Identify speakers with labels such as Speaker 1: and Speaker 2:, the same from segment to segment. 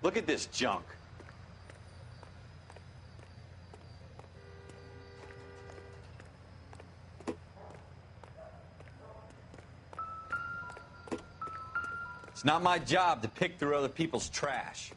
Speaker 1: Look at this junk. It's not my job to pick through other people's trash.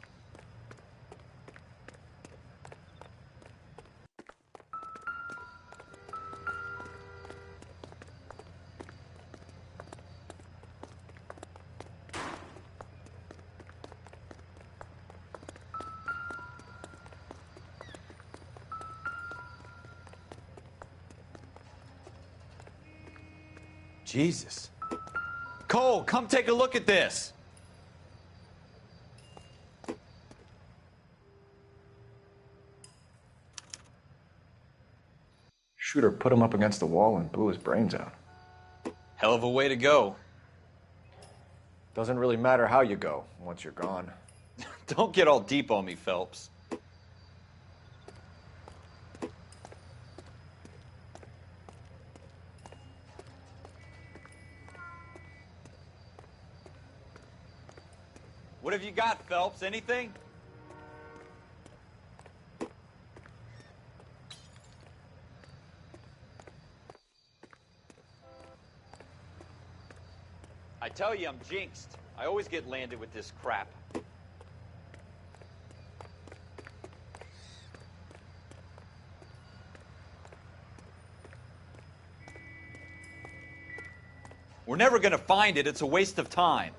Speaker 1: Jesus. Cole, come take a look at this.
Speaker 2: Shooter put him up against the wall and blew his brains out.
Speaker 1: Hell of a way to go.
Speaker 2: Doesn't really matter how you go once you're gone.
Speaker 1: Don't get all deep on me, Phelps. What have you got, Phelps? Anything? I tell you, I'm jinxed. I always get landed with this crap. We're never gonna find it. It's a waste of time.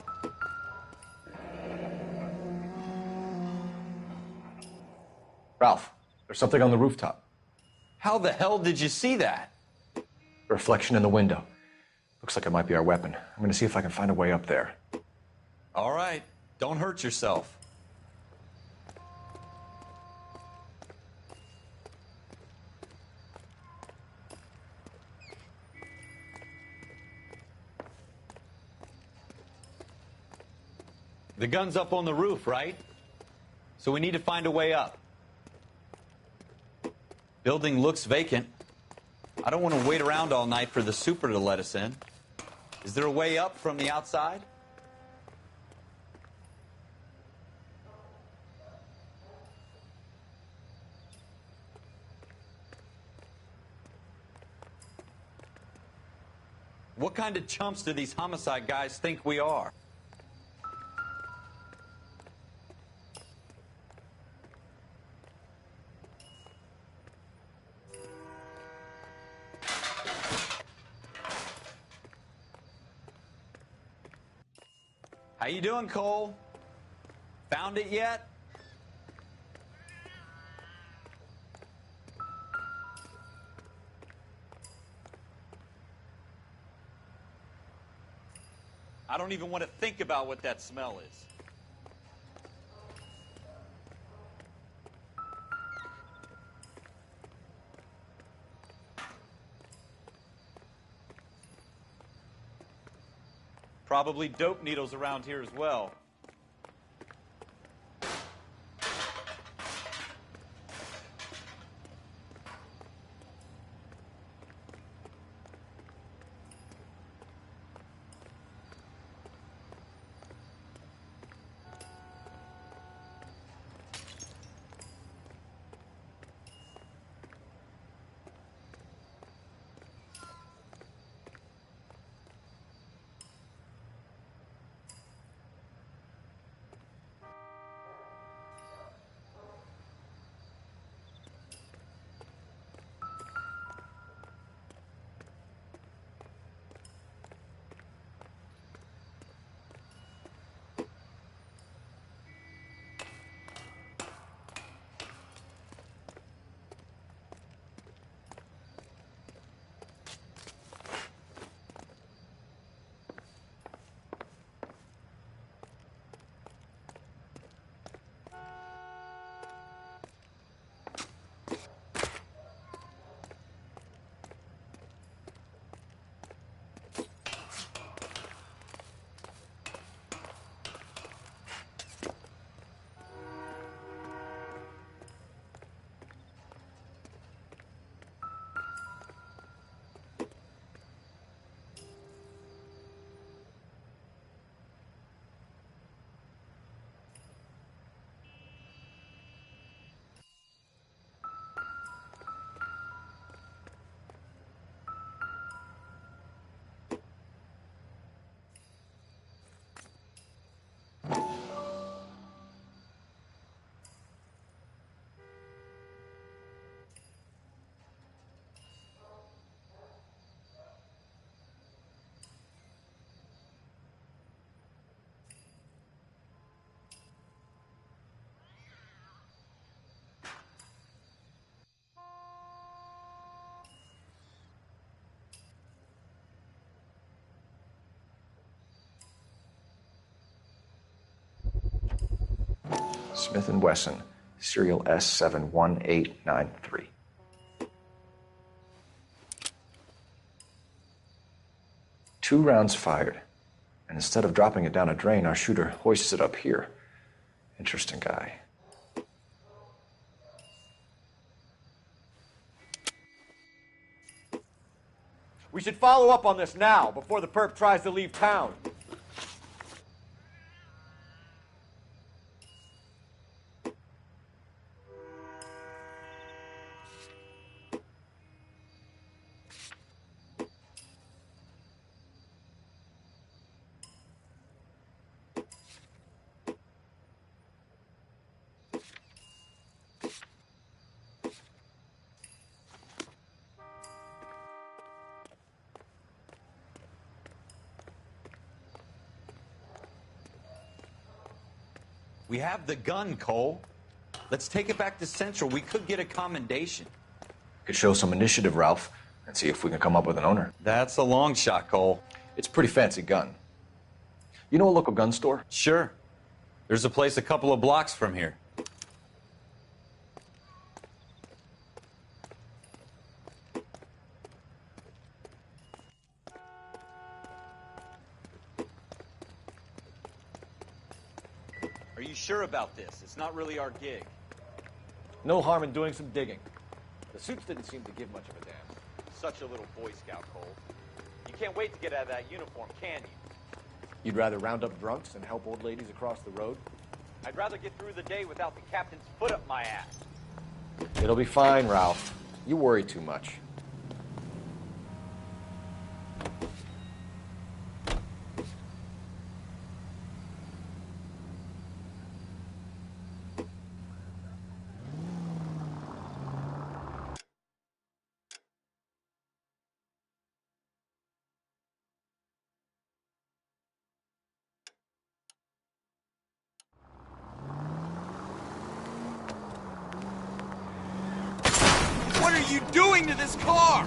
Speaker 2: Ralph, there's something on the rooftop.
Speaker 1: How the hell did you see that?
Speaker 2: Reflection in the window. Looks like it might be our weapon. I'm gonna see if I can find a way up there.
Speaker 1: All right. Don't hurt yourself. The gun's up on the roof, right? So we need to find a way up. Building looks vacant. I don't want to wait around all night for the super to let us in. Is there a way up from the outside? What kind of chumps do these homicide guys think we are? How you doing, Cole? Found it yet? I don't even want to think about what that smell is. Probably dope needles around here as well.
Speaker 2: Smith & Wesson, serial S71893. Two rounds fired, and instead of dropping it down a drain, our shooter hoists it up here. Interesting guy.
Speaker 3: We should follow up on this now, before the perp tries to leave town.
Speaker 1: We have the gun, Cole. Let's take it back to Central. We could get a commendation.
Speaker 2: Could show some initiative, Ralph, and see if we can come up with an owner.
Speaker 1: That's a long shot, Cole.
Speaker 2: It's a pretty fancy gun. You know a local gun store?
Speaker 1: Sure. There's a place a couple of blocks from here. Are you sure about this? It's not really our gig.
Speaker 3: No harm in doing some digging. The suits didn't seem to give much of a damn.
Speaker 1: Such a little Boy Scout, Cole. You can't wait to get out of that uniform, can you?
Speaker 3: You'd rather round up drunks and help old ladies across the road?
Speaker 1: I'd rather get through the day without the captain's foot up my ass.
Speaker 3: It'll be fine, Ralph. You worry too much.
Speaker 1: What are you doing to this car?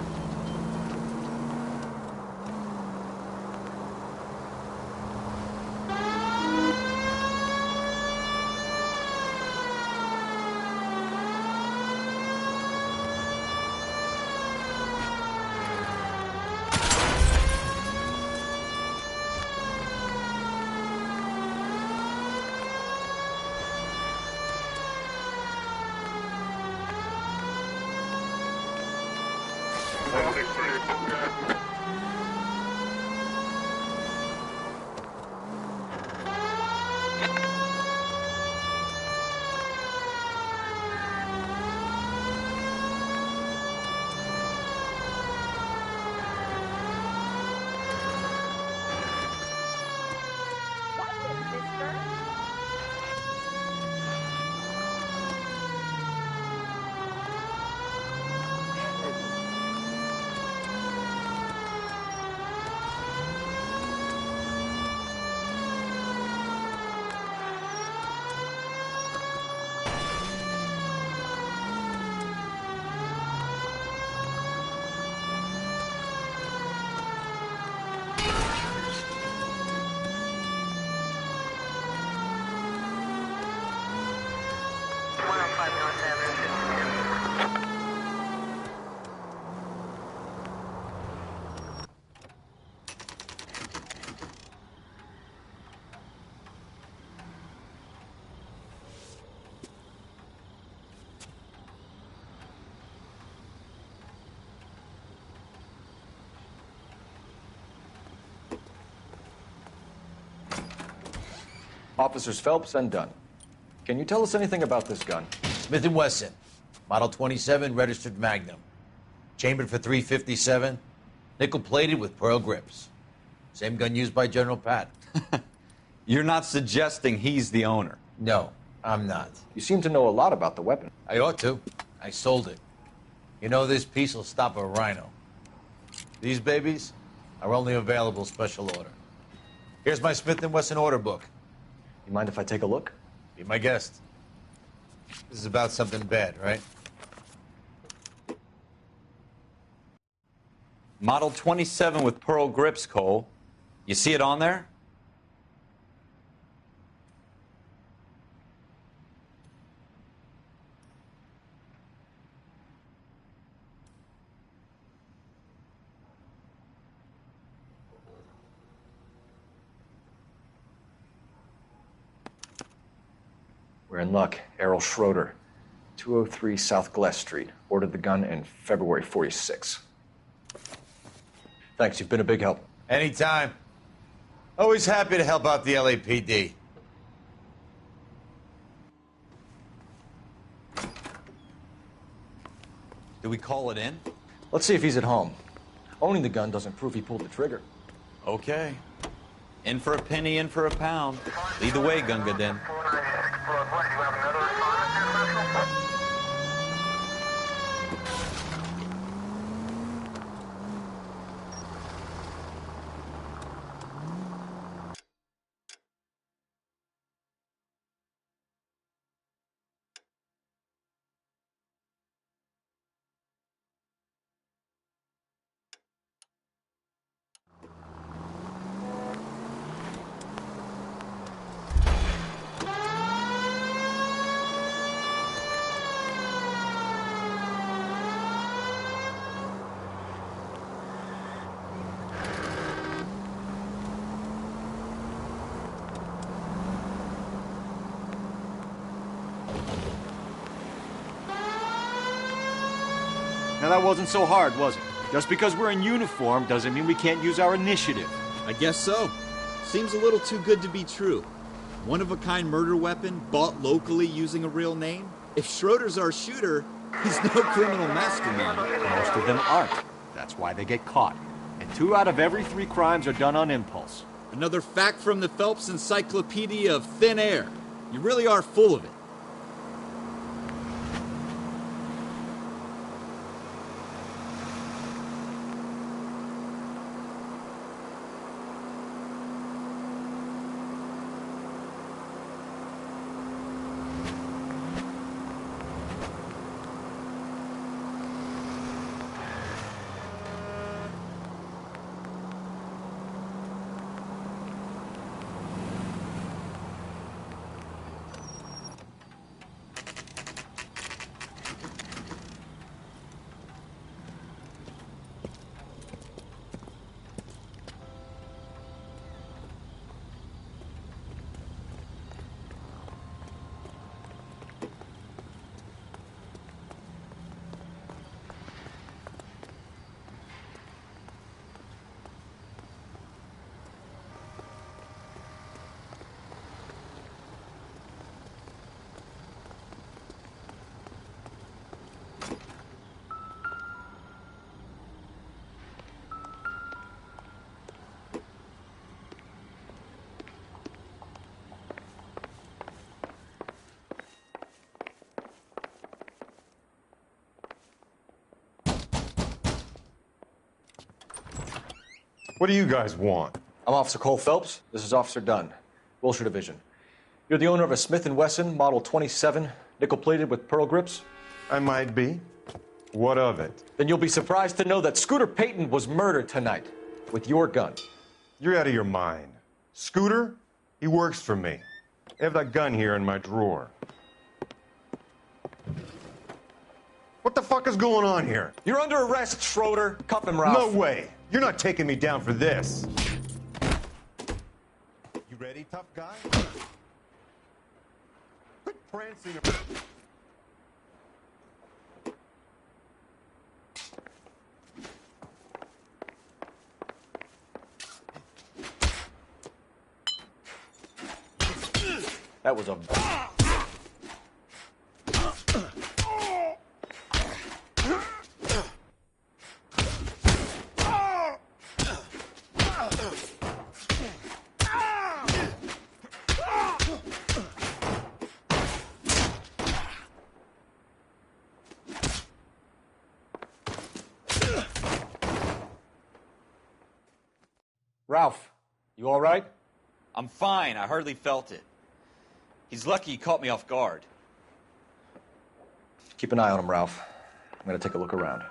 Speaker 2: Officers Phelps and Dunn. Can you tell us anything about this gun?
Speaker 4: Smith & Wesson, Model 27, registered Magnum. Chambered for .357, nickel-plated with pearl grips. Same gun used by General Pat.
Speaker 1: You're not suggesting he's the owner?
Speaker 4: No, I'm not.
Speaker 2: You seem to know a lot about the weapon.
Speaker 4: I ought to. I sold it. You know, this piece will stop a rhino. These babies are only available special order. Here's my Smith & Wesson order book.
Speaker 2: You mind if I take a look?
Speaker 4: Be my guest. This is about something bad, right?
Speaker 1: Model 27 with pearl grips, Cole. You see it on there?
Speaker 2: We're in luck. Errol Schroeder, 203 South Glass Street. Ordered the gun in February 46. Thanks, you've been a big help.
Speaker 4: Anytime. Always happy to help out the LAPD.
Speaker 1: Do we call it in?
Speaker 2: Let's see if he's at home. Owning the gun doesn't prove he pulled the trigger.
Speaker 1: Okay. In for a penny, in for a pound. Lead the way, Gunga Din.
Speaker 3: Now that wasn't so hard, was it? Just because we're in uniform doesn't mean we can't use our initiative.
Speaker 5: I guess so. Seems a little too good to be true. One-of-a-kind murder weapon bought locally using a real name? If Schroeder's our shooter, he's no criminal mastermind.
Speaker 3: Most of them aren't. That's why they get caught. And 2 out of every 3 crimes are done on impulse.
Speaker 5: Another fact from the Phelps Encyclopedia of Thin Air. You really are full of it.
Speaker 6: What do you guys want?
Speaker 2: I'm Officer Cole Phelps. This is Officer Dunn, Wilshire Division. You're the owner of a Smith & Wesson Model 27, nickel-plated with pearl grips?
Speaker 6: I might be. What of it?
Speaker 2: Then you'll be surprised to know that Scooter Payton was murdered tonight with your gun.
Speaker 6: You're out of your mind. Scooter? He works for me. I have that gun here in my drawer. What the fuck is going on here?
Speaker 2: You're under arrest, Schroeder. Cuff him, Ralph.
Speaker 6: No way. You're not taking me down for this. You ready, tough guy? Quit prancing.
Speaker 2: That was a... Ralph, you all right?
Speaker 1: I'm fine. I hardly felt it. He's lucky he caught me off guard.
Speaker 2: Keep an eye on him, Ralph. I'm gonna take a look around.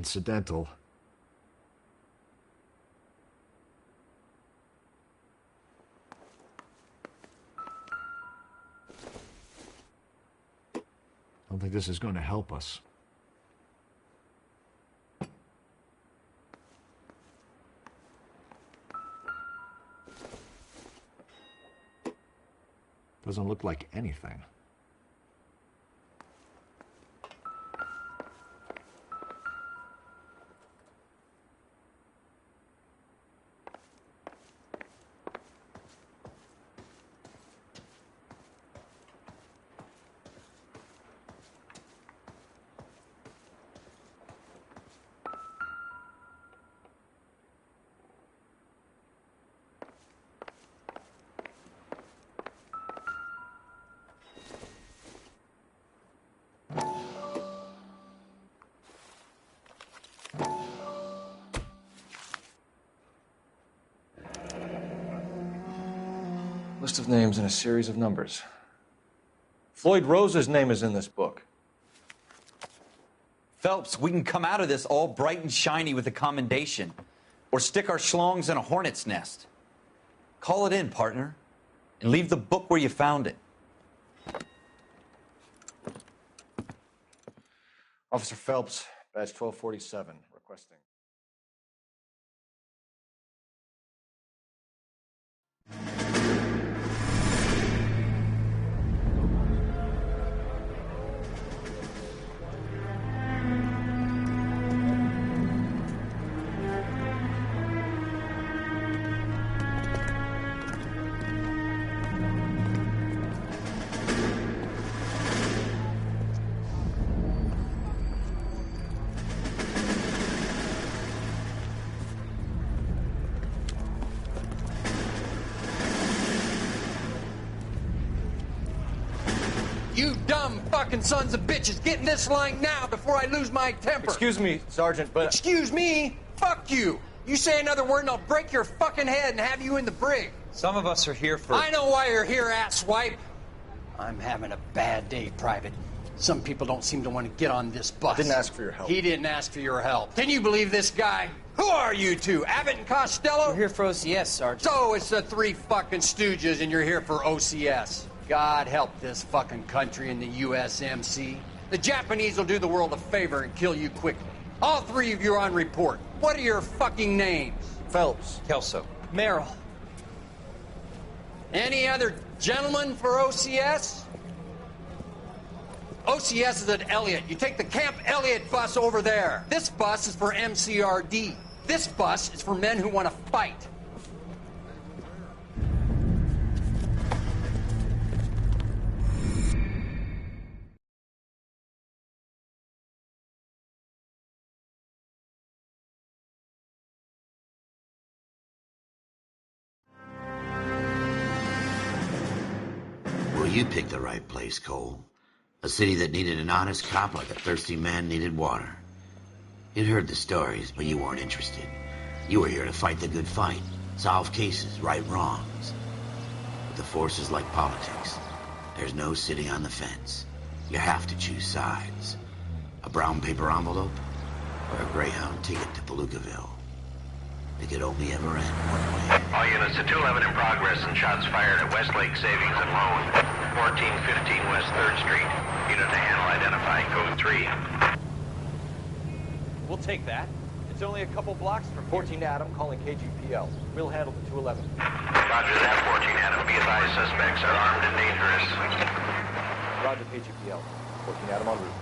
Speaker 3: incidental. I don't think this is going to help us. Doesn't look like anything.
Speaker 2: List of names and a series of numbers. Floyd Rose's name is in this book.
Speaker 1: Phelps, we can come out of this all bright and shiny with a commendation. Or stick our schlongs in a hornet's nest. Call it in, partner. And leave the book where you found it.
Speaker 2: Officer Phelps, badge 1247, requesting.
Speaker 7: You dumb fucking sons of bitches, get in this line now before I lose my temper.
Speaker 2: Excuse me, Sergeant, but...
Speaker 7: Excuse me? Fuck you. You say another word and I'll break your fucking head and have you in the brig.
Speaker 1: Some of us are here for...
Speaker 7: I know why you're here, asswipe. I'm having a bad day, Private. Some people don't seem to want to get on this bus.
Speaker 2: I didn't ask for your help.
Speaker 7: He didn't ask for your help. Can you believe this guy? Who are you two? Abbott and Costello?
Speaker 8: We're here for OCS, Sergeant.
Speaker 7: So it's the three fucking stooges and you're here for OCS. God help this fucking country and the USMC. The Japanese will do the world a favor and kill you quickly. All three of you are on report. What are your fucking names?
Speaker 2: Phelps.
Speaker 1: Kelso.
Speaker 8: Merrill.
Speaker 7: Any other gentlemen for OCS? OCS is at Elliott. You take the Camp Elliott bus over there. This bus is for MCRD. This bus is for men who want to fight.
Speaker 9: Well, you picked the right place, Cole. A city that needed an honest cop like a thirsty man needed water. You'd heard the stories, but you weren't interested. You were here to fight the good fight, solve cases, right wrongs. But the force is like politics. There's no sitting on the fence. You have to choose sides. A brown paper envelope or a Greyhound ticket to Palookaville. It could only ever end one way.
Speaker 10: All units to 211 in progress and shots fired at Westlake Savings and Loan, 1415 West 3rd Street. Unit to handle identifying code 3.
Speaker 11: We'll take that. It's only a couple blocks from 14 Adam calling KGPL. We'll handle the 211.
Speaker 10: Roger that, 14 Adam. Be advised, suspects are armed and dangerous.
Speaker 11: Roger KGPL. 14 Adam en route.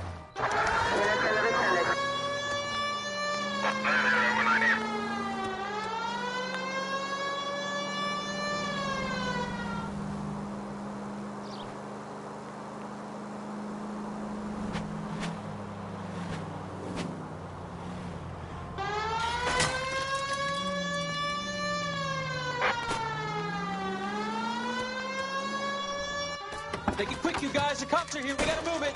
Speaker 11: Make it quick, you guys. The cops are here. We gotta move it.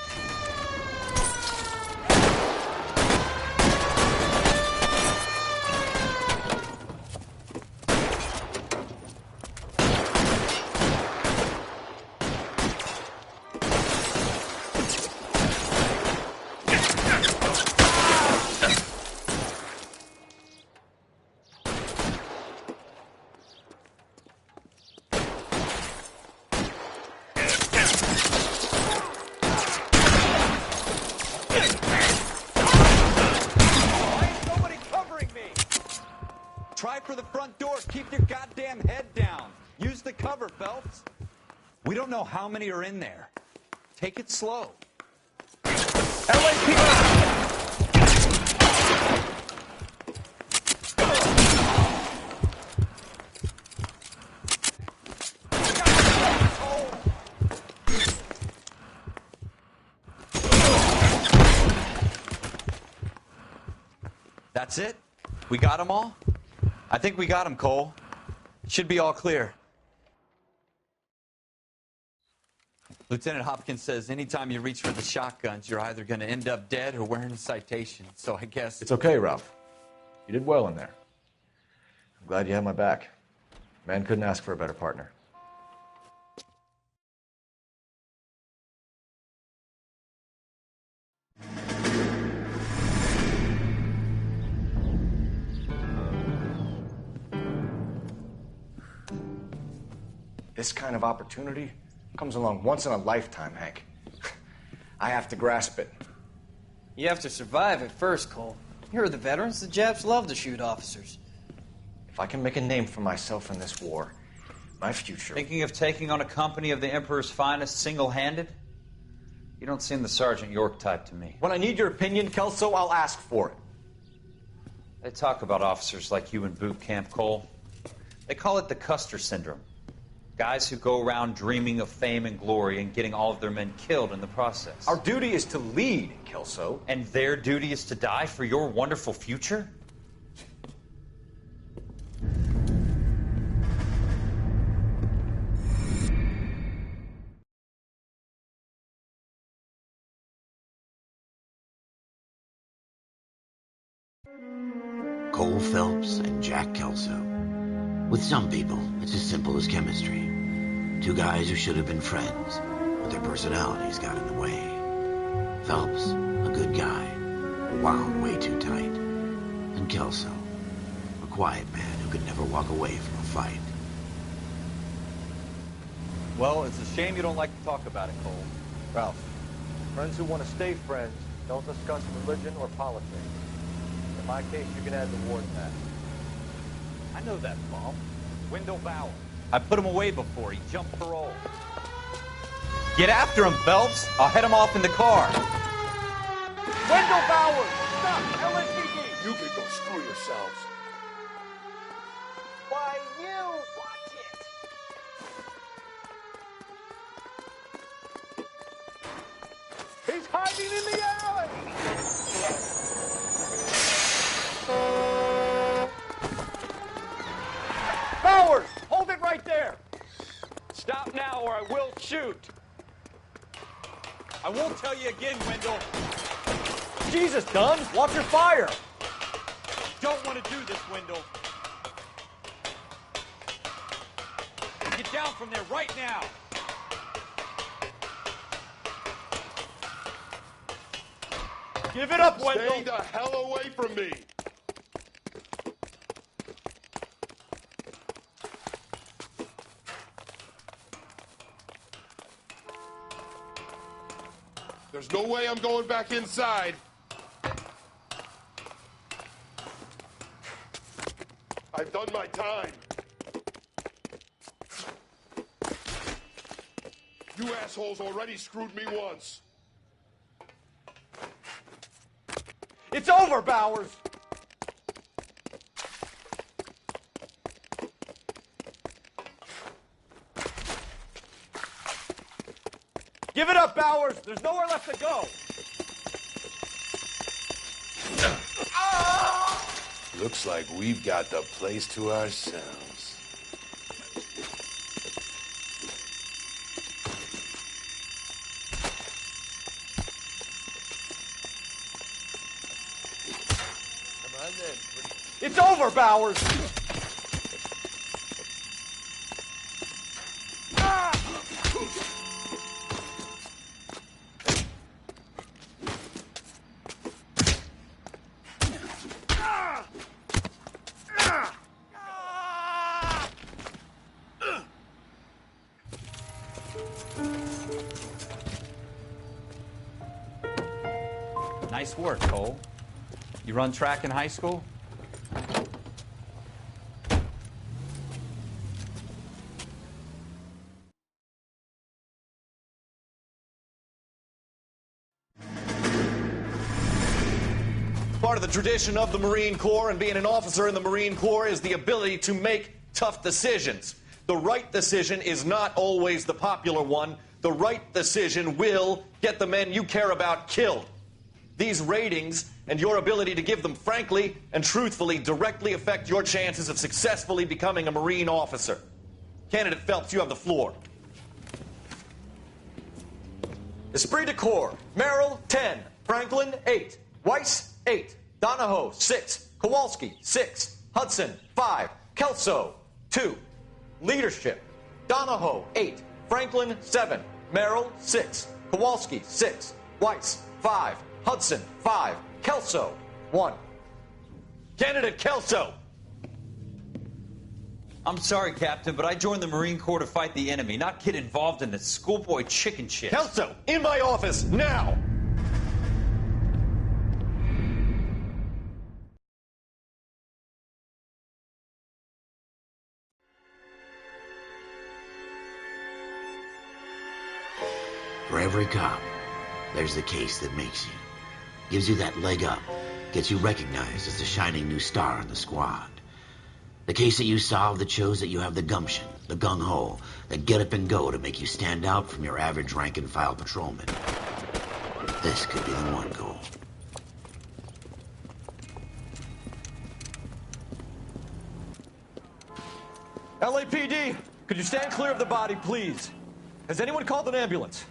Speaker 1: front door. Keep your goddamn head down. Use the cover, Phelps. We don't know how many are in there. Take it slow. LAPD! That's it? We got them all? I think we got them, Cole. Should be all clear. Lieutenant Hopkins says anytime you reach for the shotguns, you're either going to end up dead or wearing a citation. So I guess...
Speaker 2: It's okay, Ralph. You did well in there. I'm glad you had my back. Man couldn't ask for a better partner. This kind of opportunity comes along once in a lifetime, Hank. I have to grasp it.
Speaker 8: You have to survive it first, Cole. Here are the veterans. The Japs love to shoot officers.
Speaker 2: If I can make a name for myself in this war, my future...
Speaker 12: Thinking of taking on a company of the Emperor's finest single-handed? You don't seem the Sergeant York type to me.
Speaker 2: When I need your opinion, Kelso, I'll ask for it.
Speaker 12: They talk about officers like you in boot camp, Cole. They call it the Custer syndrome. Guys who go around dreaming of fame and glory and getting all of their men killed in the process.
Speaker 2: Our duty is to lead, Kelso.
Speaker 12: And their duty is to die for your wonderful future?
Speaker 9: Cole Phelps and Jack Kelso. With some people, it's as simple as chemistry. Two guys who should have been friends, but their personalities got in the way. Phelps, a good guy, wound way too tight. And Kelso, a quiet man who could never walk away from a fight.
Speaker 11: Well, it's a shame you don't like to talk about it, Cole. Ralph, friends who want to stay friends don't discuss religion or politics. In my case, you can add the war to that.
Speaker 1: I know that bum. Wendell Bauer. I put him away before. He jumped parole. Get after him, Phelps. I'll head him off in the car.
Speaker 11: Wendell Bauer! Stop! LSPD!
Speaker 13: You can go screw yourselves.
Speaker 11: Why, you watch it! He's hiding in the alley! Bowers! Hold it right there! Stop now or I will shoot!
Speaker 1: I won't tell you again, Wendell.
Speaker 11: Jesus, Dunn! Watch your fire!
Speaker 1: Don't want to do this, Wendell. Get down from there right now.
Speaker 11: Give it up, Wendell!
Speaker 13: Stay the hell away from me! There's no way I'm going back inside. I've done my time. You assholes already screwed me once.
Speaker 11: It's over, Bowers! Give it up, Bowers! There's nowhere left to go!
Speaker 13: Looks like we've got the place to ourselves. Come on then.
Speaker 11: It's over, Bowers!
Speaker 1: Nice work, Cole. You run track in high school?
Speaker 14: Part of the tradition of the Marine Corps and being an officer in the Marine Corps is the ability to make tough decisions. The right decision is not always the popular one. The right decision will get the men you care about killed. These ratings and your ability to give them frankly and truthfully directly affect your chances of successfully becoming a Marine officer. Candidate Phelps, you have the floor. Esprit de Corps, Merrill, 10. Franklin, 8. Weiss, 8. Donahoe, 6. Kowalski, 6. Hudson, 5. Kelso, 2. Leadership, Donahoe, 8. Franklin, 7. Merrill, 6. Kowalski, 6. Weiss, 5. Hudson, 5. Kelso, 1. Candidate Kelso.
Speaker 12: I'm sorry, Captain, but I joined the Marine Corps to fight the enemy, not get involved in this schoolboy chicken shit.
Speaker 14: Kelso, in my office, now!
Speaker 9: For every cop, there's the case that makes you. Gives you that leg up. Gets you recognized as the shining new star in the squad. The case that you solve that shows that you have the gumption, the gung-ho, that get up and go to make you stand out from your average rank-and-file patrolman. This could be the one, Cole.
Speaker 14: LAPD, could you stand clear of the body, please? Has anyone called an ambulance?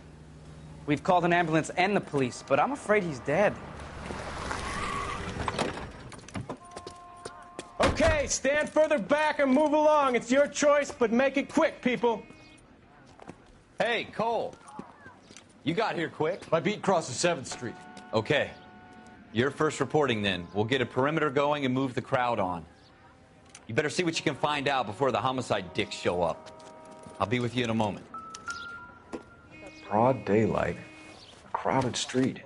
Speaker 15: We've called an ambulance and the police, but I'm afraid he's dead.
Speaker 16: Okay, stand further back and move along. It's your choice, but make it quick, people.
Speaker 1: Hey, Cole. You got here quick.
Speaker 14: My beat crosses 7th Street.
Speaker 1: Okay. You're first reporting then. We'll get a perimeter going and move the crowd on. You better see what you can find out before the homicide dicks show up. I'll be with you in a moment.
Speaker 2: Broad daylight, a crowded street.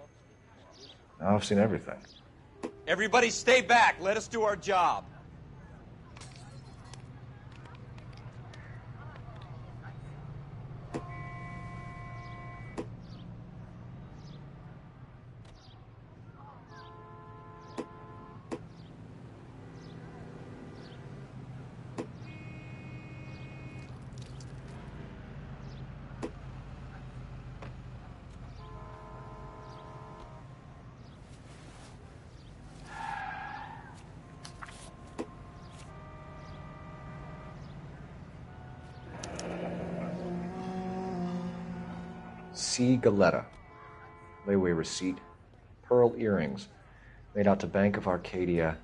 Speaker 2: Now I've seen everything.
Speaker 1: Everybody stay back. Let us do our job.
Speaker 2: C. Galetta. Layaway receipt. Pearl earrings. Made out to Bank of Arcadia.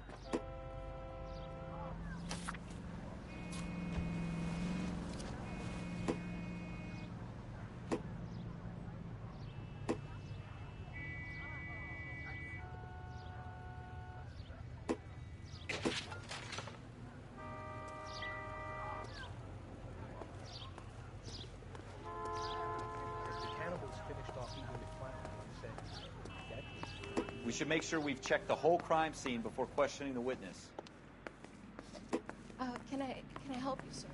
Speaker 1: We should make sure we've checked the whole crime scene before questioning the witness.
Speaker 17: Can I help you, sir?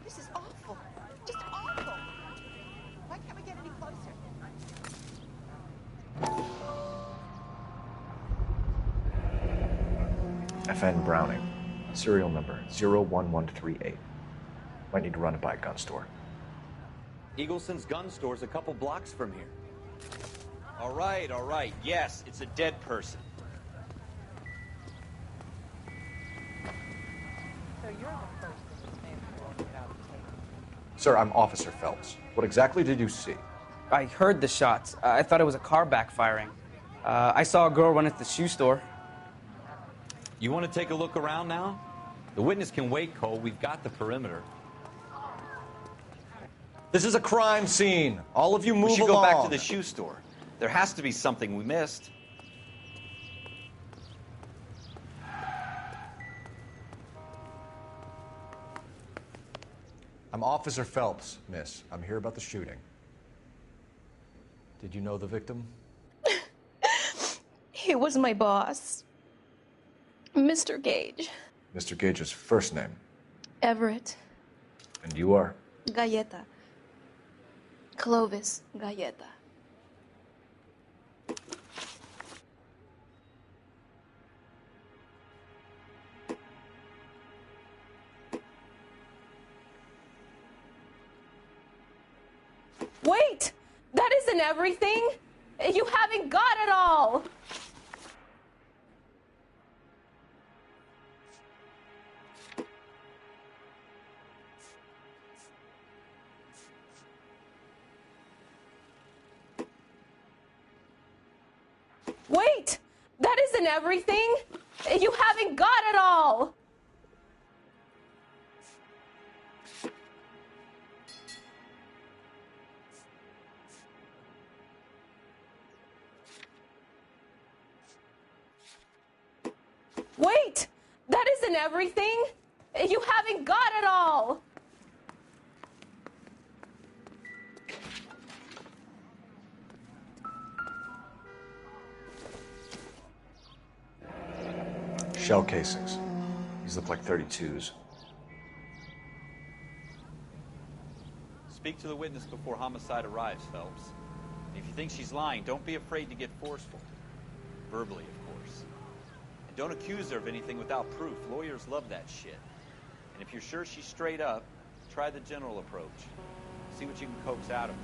Speaker 17: This is awful. Just awful. Why can't we get any closer?
Speaker 2: FN Browning. Serial number 01138. Might need to run it by a gun store.
Speaker 1: Eagleson's gun store's a couple blocks from here.
Speaker 12: All right, all right. Yes, it's a dead person.
Speaker 17: So you're the person who's named walking out of the table.
Speaker 2: Sir, I'm Officer Phelps. What exactly did you see?
Speaker 15: I heard the shots. I thought it was a car backfiring. I saw a girl run at the shoe store.
Speaker 1: You want to take a look around now? The witness can wait, Cole. We've got the perimeter.
Speaker 14: This is a crime scene. All of you move along.
Speaker 1: We should go back to the shoe store. There has to be something we missed.
Speaker 14: I'm Officer Phelps, miss. I'm here about the shooting. Did you know the victim?
Speaker 17: He was my boss. Mr. Gage.
Speaker 2: Mr. Gage's first name.
Speaker 17: Everett.
Speaker 2: And you are?
Speaker 18: Galleta. Clovis Galleta.
Speaker 19: Wait! That isn't everything! You haven't got it all! Wait! That isn't everything! You haven't got it all! Wait! That isn't everything! You haven't got it all!
Speaker 2: Shell casings. These look like 32s.
Speaker 1: Speak to the witness before homicide arrives, Phelps. If you think she's lying, don't be afraid to get forceful. Verbally, of course. And don't accuse her of anything without proof. Lawyers love that shit. And if you're sure she's straight up, try the general approach. See what you can coax out of her.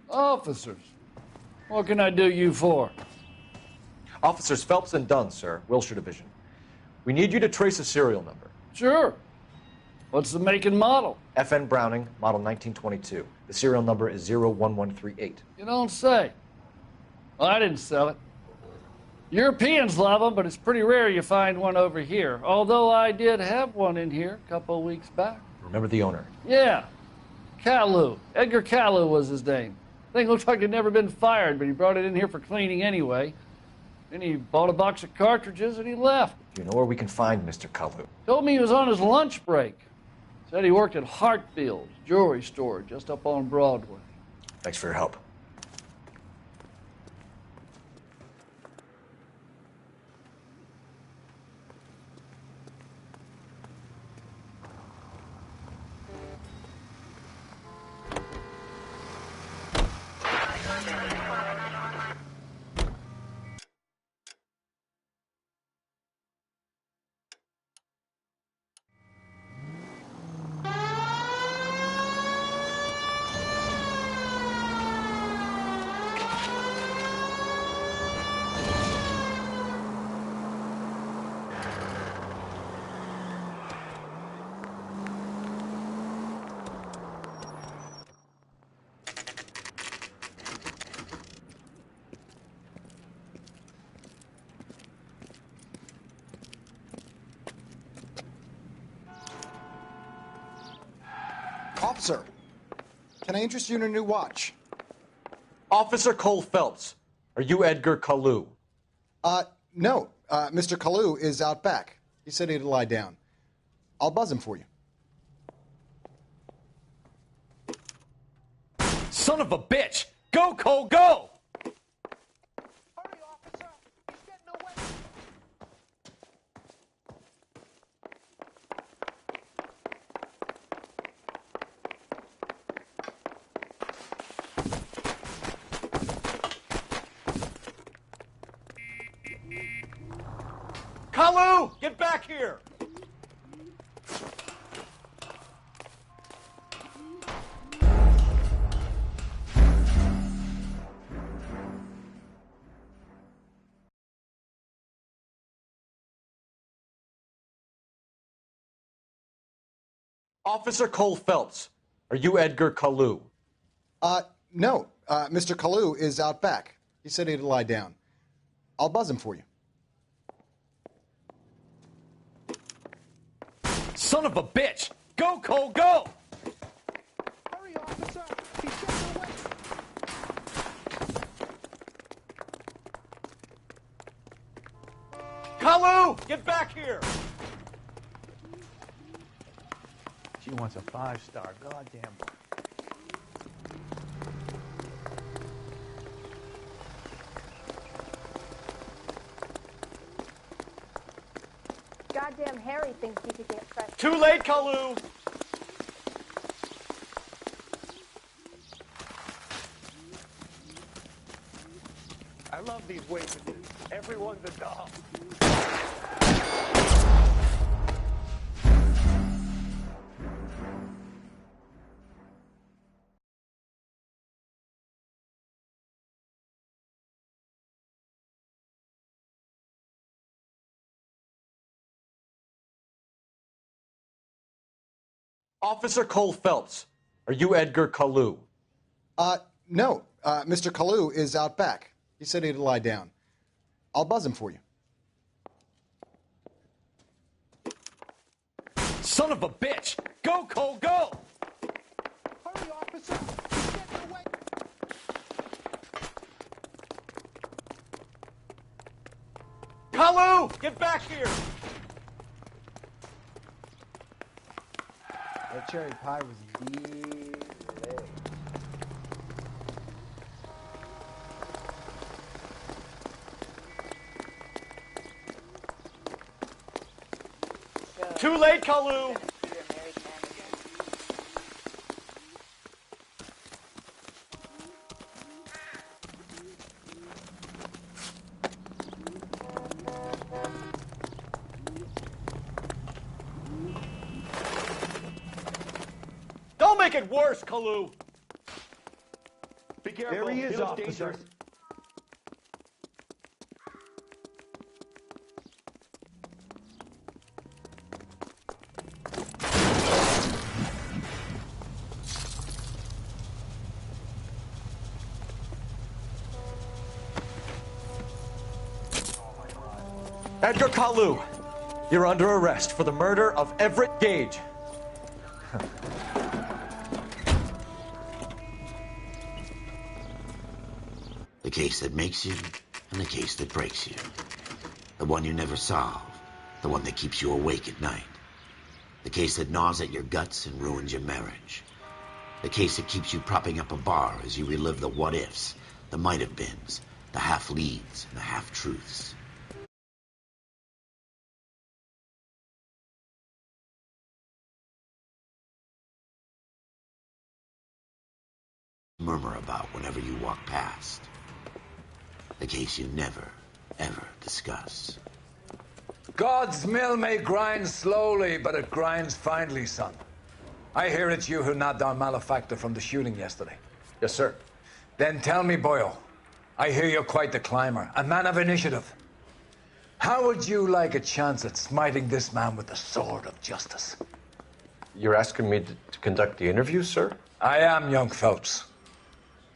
Speaker 20: Officers, what can I do you for?
Speaker 2: Officers Phelps and Dunn, sir, Wilshire Division. We need you to trace a serial number.
Speaker 20: Sure. What's the make and model?
Speaker 2: FN Browning, model 1922. The serial number is 01138.
Speaker 20: You don't say. Well, I didn't sell it. Europeans love them, but it's pretty rare you find one over here. Although I did have one in here a couple of weeks back.
Speaker 2: Remember the owner?
Speaker 20: Yeah. Caillou. Edgar Caillou was his name. Thing looked like it'd never been fired, but he brought it in here for cleaning anyway. Then he bought a box of cartridges and he left.
Speaker 2: Do you know where we can find Mr. Caillou?
Speaker 20: Told me he was on his lunch break. Said he worked at Hartfield's jewelry store just up on Broadway.
Speaker 2: Thanks for your help.
Speaker 21: Officer, can I interest you in a new watch?
Speaker 2: Officer Cole Phelps, are you Edgar Caillou?
Speaker 21: No. Mr. Caillou is out back. He said he'd lie down. I'll buzz him for you.
Speaker 1: Son of a bitch! Go, Cole, go!
Speaker 14: Kalu, get back here! Officer Cole Phelps, are you Edgar Kalu?
Speaker 21: No. Mr. Kalu is out back. He said he'd lie down. I'll buzz him for you.
Speaker 14: Son of a bitch! Go, Cole, go!
Speaker 16: Hurry, officer! He's getting away!
Speaker 14: Kalu, get back here!
Speaker 11: She wants a 5-star, goddamn.
Speaker 17: Goddamn Harry thinks he could get fresh.
Speaker 14: Too late, Kalu!
Speaker 11: I love these waitresses. Everyone's a doll.
Speaker 14: Officer Cole Phelps, are you Edgar Kalu?
Speaker 21: No. Mr. Kalu is out back. He said he'd lie down. I'll buzz him for you.
Speaker 14: Son of a bitch! Go, Cole, go!
Speaker 16: Hurry, officer! He's getting away!
Speaker 14: Kalu, get back here!
Speaker 11: That cherry pie was delayed.
Speaker 14: Too late, Kalu! Don't make it worse, Kalu! Be careful.
Speaker 11: There he is,
Speaker 14: looks
Speaker 11: officer.
Speaker 14: dangerous. Edgar Kalu, you're under arrest for the murder of Everett Gage.
Speaker 9: The case that makes you and the case that breaks you. The one you never solve. The one that keeps you awake at night. The case that gnaws at your guts and ruins your marriage. The case that keeps you propping up a bar as you relive the what-ifs, the might-have-beens, the half-leads, and the half-truths. Murmur about whenever you walk past. The case you never, ever discuss.
Speaker 18: God's mill may grind slowly, but it grinds finely, son. I hear it's you who nabbed our malefactor from the shooting yesterday.
Speaker 2: Yes, sir.
Speaker 18: Then tell me, boyo, I hear you're quite the climber, a man of initiative. How would you like a chance at smiting this man with the sword of justice?
Speaker 2: You're asking me to conduct the interview, sir?
Speaker 18: I am, young Phelps.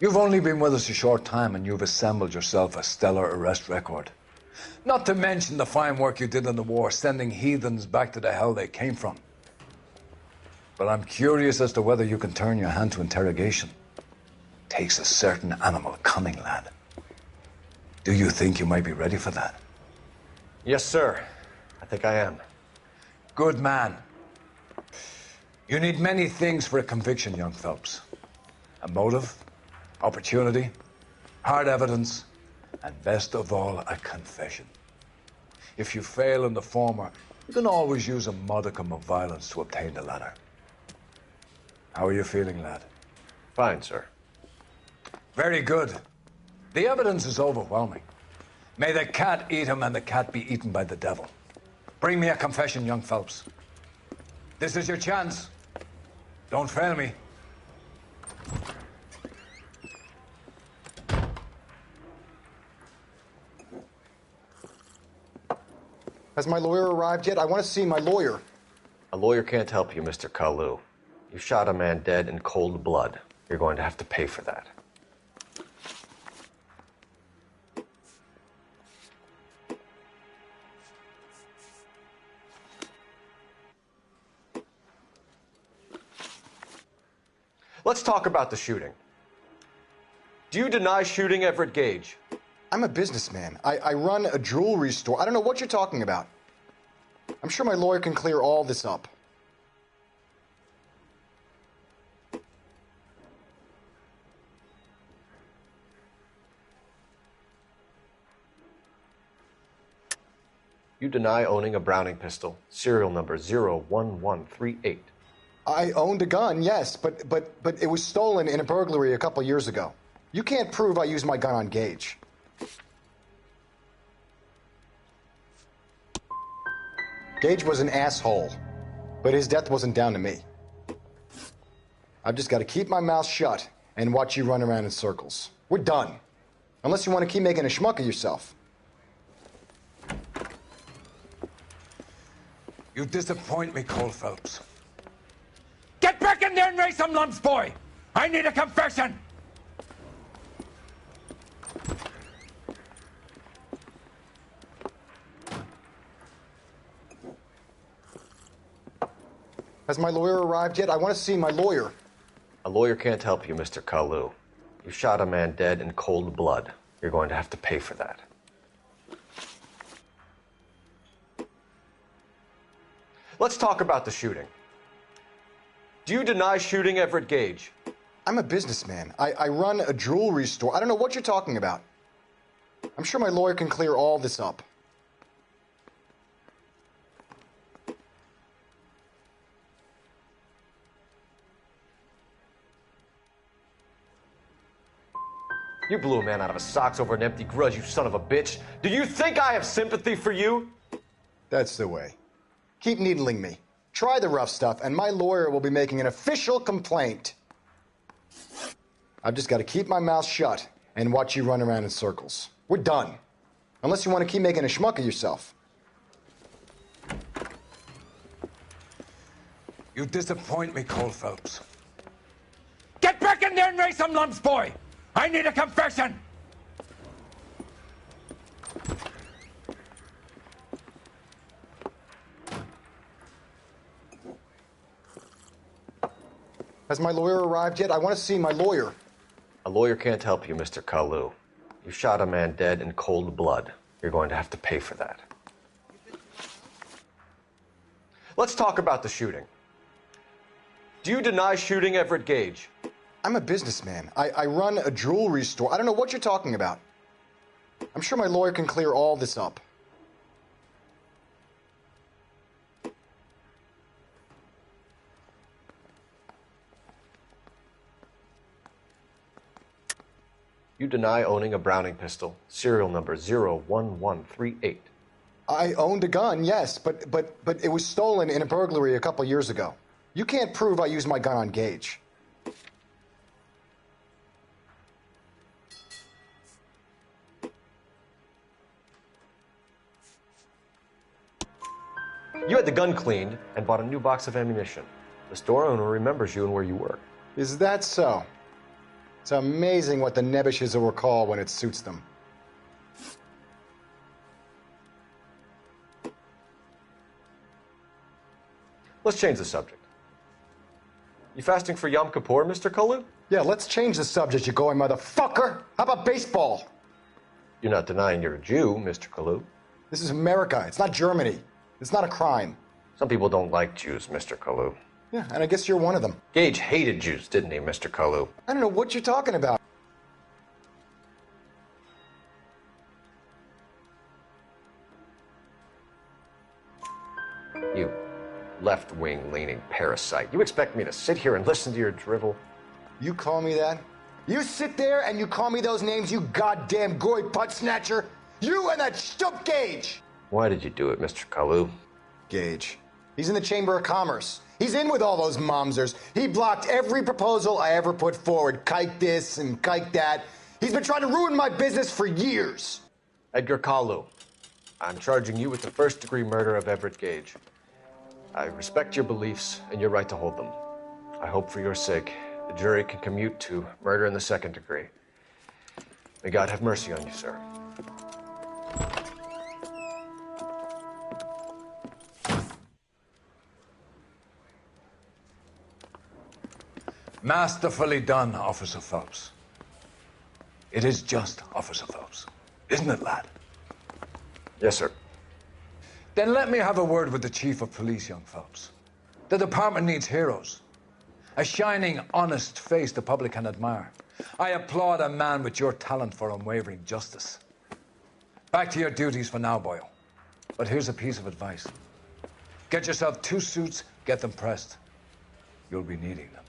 Speaker 18: You've only been with us a short time and you've assembled yourself a stellar arrest record. Not to mention the fine work you did in the war, sending heathens back to the hell they came from. But I'm curious as to whether you can turn your hand to interrogation. Takes a certain animal cunning, lad. Do you think you might be ready for that?
Speaker 2: Yes, sir. I think I am.
Speaker 18: Good man. You need many things for a conviction, young Phelps. A motive, opportunity, hard evidence, and best of all, a confession. If you fail in the former, you can always use a modicum of violence to obtain the latter. How are you feeling, lad?
Speaker 2: Fine, sir.
Speaker 18: Very good. The evidence is overwhelming. May the cat eat him and the cat be eaten by the devil. Bring me a confession, young Phelps. This is your chance. Don't fail me.
Speaker 21: Has my lawyer arrived yet? I want to see my lawyer.
Speaker 2: A lawyer can't help you, Mr. Kalu. You shot a man dead in cold blood. You're going to have to pay for that. Let's talk about the shooting. Do you deny shooting Everett Gage?
Speaker 21: I'm a businessman. I run a jewelry store. I don't know what you're talking about. I'm sure my lawyer can clear all this up.
Speaker 2: You deny owning a Browning pistol, serial number 01138.
Speaker 21: I owned a gun, yes, but it was stolen in a burglary a couple years ago. You can't prove I used my gun on Gage. Gage was an asshole, but his death wasn't down to me. I've just got to keep my mouth shut and watch you run around in circles. We're done. Unless you want to keep making a schmuck of yourself.
Speaker 18: You disappoint me, Cole Phelps. Get back in there and raise some lumps, boy! I need a confession!
Speaker 21: Has my lawyer arrived yet? I want to see my lawyer.
Speaker 2: A lawyer can't help you, Mr. Kalu. You shot a man dead in cold blood. You're going to have to pay for that. Let's talk about the shooting. Do you deny shooting Everett Gage?
Speaker 21: I'm a businessman. I run a jewelry store. I don't know what you're talking about. I'm sure my lawyer can clear all this up.
Speaker 2: You blew a man out of his socks over an empty grudge, you son of a bitch. Do you think I have sympathy for you?
Speaker 21: That's the way. Keep needling me. Try the rough stuff, and my lawyer will be making an official complaint. I've just got to keep my mouth shut and watch you run around in circles. We're done. Unless you want to keep making a schmuck of yourself.
Speaker 18: You disappoint me, Cole Phelps. Get back in there and raise some lumps, boy! I need a confession!
Speaker 21: Has my lawyer arrived yet? I want to see my lawyer.
Speaker 2: A lawyer can't help you, Mr. Kalu. You shot a man dead in cold blood. You're going to have to pay for that. Let's talk about the shooting. Do you deny shooting Everett Gage?
Speaker 21: I'm a businessman. I run a jewelry store. I don't know what you're talking about. I'm sure my lawyer can clear all this up.
Speaker 2: You deny owning a Browning pistol, serial number 01138.
Speaker 21: I owned a gun, yes, but it was stolen in a burglary a couple years ago. You can't prove I used my gun on Gage.
Speaker 2: You had the gun cleaned and bought a new box of ammunition. The store owner remembers you and where you work.
Speaker 21: Is that so? It's amazing what the nebbishes will recall when it suits them.
Speaker 2: Let's change the subject. You fasting for Yom Kippur, Mr. Kalu?
Speaker 21: Yeah, let's change the subject, you going motherfucker. How about baseball?
Speaker 2: You're not denying you're a Jew, Mr. Kalu.
Speaker 21: This is America. It's not Germany. It's not a crime.
Speaker 2: Some people don't like Jews, Mr. Kalu.
Speaker 21: Yeah, and I guess you're one of them.
Speaker 2: Gage hated Jews, didn't he, Mr. Kalu?
Speaker 21: I don't know what you're talking about.
Speaker 2: You left-wing leaning parasite. You expect me to sit here and listen to your drivel?
Speaker 21: You call me that? You sit there and you call me those names, you goddamn goy putt snatcher? You and that stump Gage!
Speaker 2: Why did you do it, Mr. Kalu?
Speaker 21: Gage. He's in the Chamber of Commerce. He's in with all those momsers. He blocked every proposal I ever put forward. Kike this and kike that. He's been trying to ruin my business for years.
Speaker 2: Edgar Kalu, I'm charging you with the first-degree murder of Everett Gage. I respect your beliefs and your right to hold them. I hope for your sake the jury can commute to murder in the second degree. May God have mercy on you, sir.
Speaker 18: Masterfully done, Officer Phelps. It is just, Officer Phelps. Isn't it, lad?
Speaker 2: Yes, sir.
Speaker 18: Then let me have a word with the Chief of Police, young Phelps. The department needs heroes. A shining, honest face the public can admire. I applaud a man with your talent for unwavering justice. Back to your duties for now, Boyle. But here's a piece of advice. Get yourself 2 suits, get them pressed. You'll be needing them.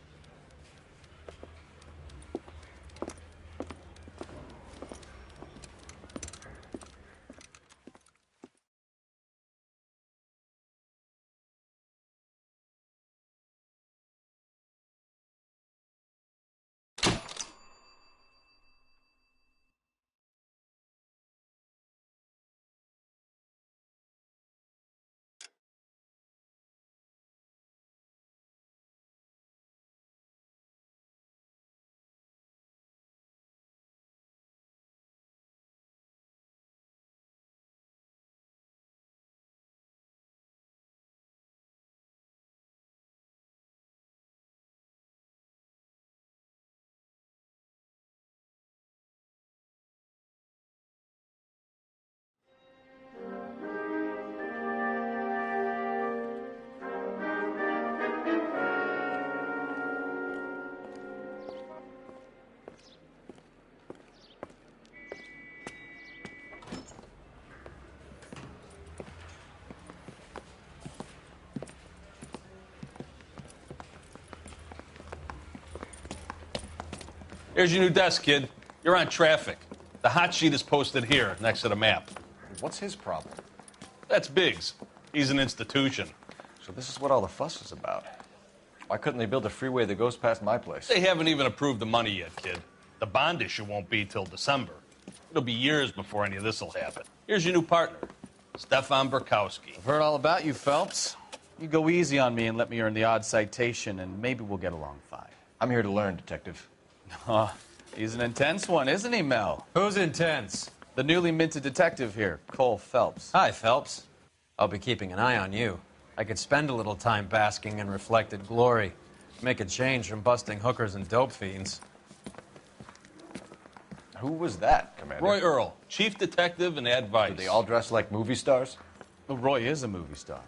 Speaker 4: Here's your new desk, kid. You're on traffic. The hot sheet is posted here, next to the map.
Speaker 3: What's his problem?
Speaker 4: That's Biggs. He's an institution.
Speaker 3: So this is what all the fuss is about. Why couldn't they build a freeway that goes past my place?
Speaker 4: They haven't even approved the money yet, kid. The bond issue won't be till December. It'll be years before any of this will happen. Here's your new partner, Stefan Burkowski.
Speaker 22: I've heard all about you, Phelps. You go easy on me and let me earn the odd citation, and maybe we'll get along fine.
Speaker 3: I'm here to learn, Detective.
Speaker 22: He's an intense one, isn't he, Mel?
Speaker 8: Who's intense?
Speaker 22: The newly minted detective here, Cole Phelps.
Speaker 8: Hi, Phelps. I'll be keeping an eye on you. I could spend a little time basking in reflected glory. Make a change from busting hookers and dope fiends.
Speaker 3: Who was that, Commander?
Speaker 4: Roy Earl, chief detective and advice.
Speaker 3: Do they all dress like movie stars?
Speaker 22: Well, Roy is a movie star.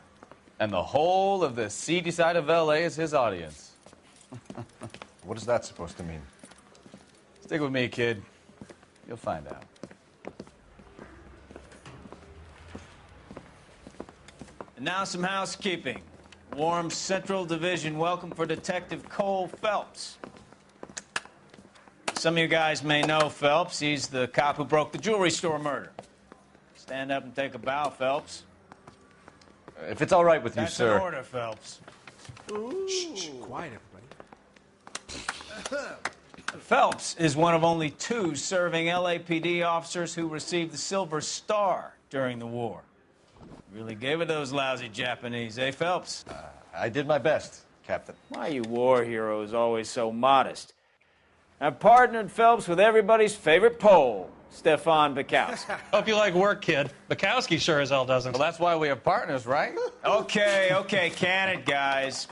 Speaker 22: And the whole of the seedy side of L.A. is his audience.
Speaker 3: What is that supposed to mean?
Speaker 22: Stick with me, kid. You'll find out. And now some housekeeping. Warm Central Division welcome for Detective Cole Phelps. Some of you guys may know Phelps. He's the cop who broke the jewelry store murder. Stand up and take a bow, Phelps.
Speaker 3: If it's all right with you,
Speaker 22: That's
Speaker 3: sir.
Speaker 22: an order, Phelps.
Speaker 23: Shh, quiet, everybody.
Speaker 22: Phelps is one of only 2 serving LAPD officers who received the Silver Star during the war. Really gave it those lousy Japanese, eh, Phelps?
Speaker 3: I did my best, Captain.
Speaker 22: Why are you war heroes always so modest? I've partnered Phelps with everybody's favorite Pole, Stefan Bukowski.
Speaker 4: Hope you like work, kid. Bukowski sure as hell doesn't.
Speaker 22: Well, that's why we have partners, right? Okay, can it, guys.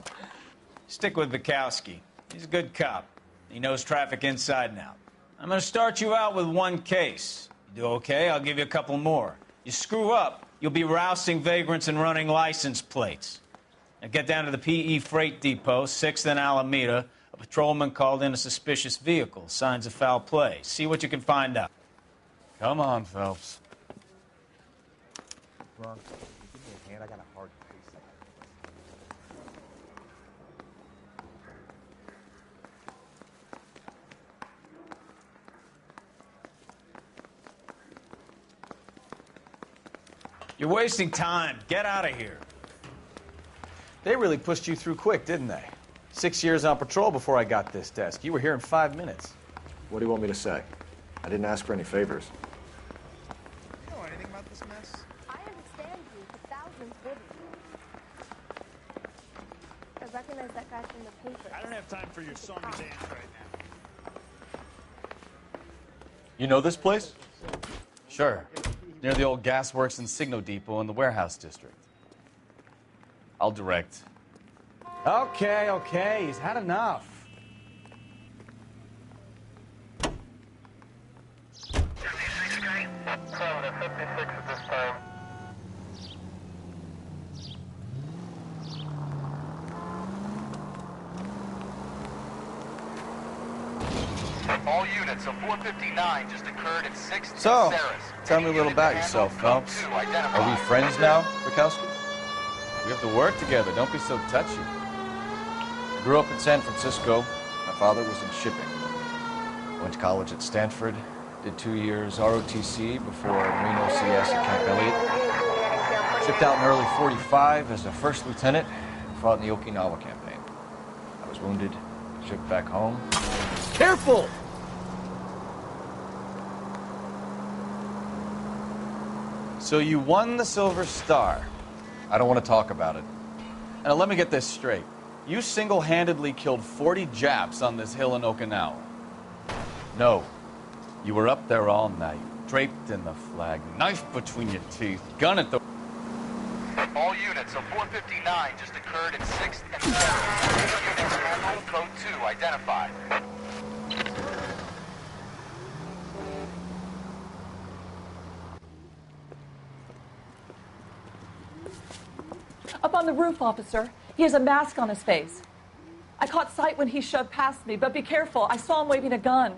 Speaker 22: Stick with Bukowski. He's a good cop. He knows traffic inside and out. I'm going to start you out with 1 case. You do okay, I'll give you a couple more. You screw up, you'll be rousting vagrants and running license plates. Now get down to the PE Freight Depot, 6th and Alameda. A patrolman called in a suspicious vehicle. Signs of foul play. See what you can find out. Come on, Phelps.
Speaker 3: Ron, give me a hand. I got a hard case.
Speaker 22: You're wasting time. Get out of here.
Speaker 5: They really pushed you through quick, didn't they? 6 years on patrol before I got this desk. You were here in 5 minutes.
Speaker 2: What do you want me to say? I didn't ask for any favors.
Speaker 23: You know anything about this mess?
Speaker 19: I understand you, but thousands wouldn't. I recognize that guy from the paper.
Speaker 23: I don't have time for your song and dance right now.
Speaker 12: You know this place? Sure. Near the old gasworks and Signo Depot in the warehouse district. I'll direct.
Speaker 15: Okay, he's had enough.
Speaker 10: All units, a 459 just occurred at 6th
Speaker 5: So,
Speaker 10: and Saris.
Speaker 5: tell me a little about yourself, Phelps.
Speaker 12: Are we friends now, Bukowski? We have to work together. Don't be so touchy.
Speaker 3: I grew up in San Francisco. My father was in shipping. Went to college at Stanford. Did 2 years ROTC before Marine OCS at Camp Elliott. Shipped out in early '45 as a first lieutenant. Fought in the Okinawa campaign. I was wounded. Shipped back home.
Speaker 5: Careful! So you won the Silver Star.
Speaker 3: I don't want to talk about it.
Speaker 12: Now let me get this straight. You single-handedly killed 40 Japs on this hill in Okinawa.
Speaker 3: No.
Speaker 12: You were up there all night, draped in the flag, knife between your teeth, gun at the...
Speaker 10: All units, a 459 just occurred at 6th and Saris. Units handled, code 2 identified.
Speaker 6: Up on the roof, officer. He has a mask on his face. I caught sight when he shoved past me, but be careful. I saw him waving a gun.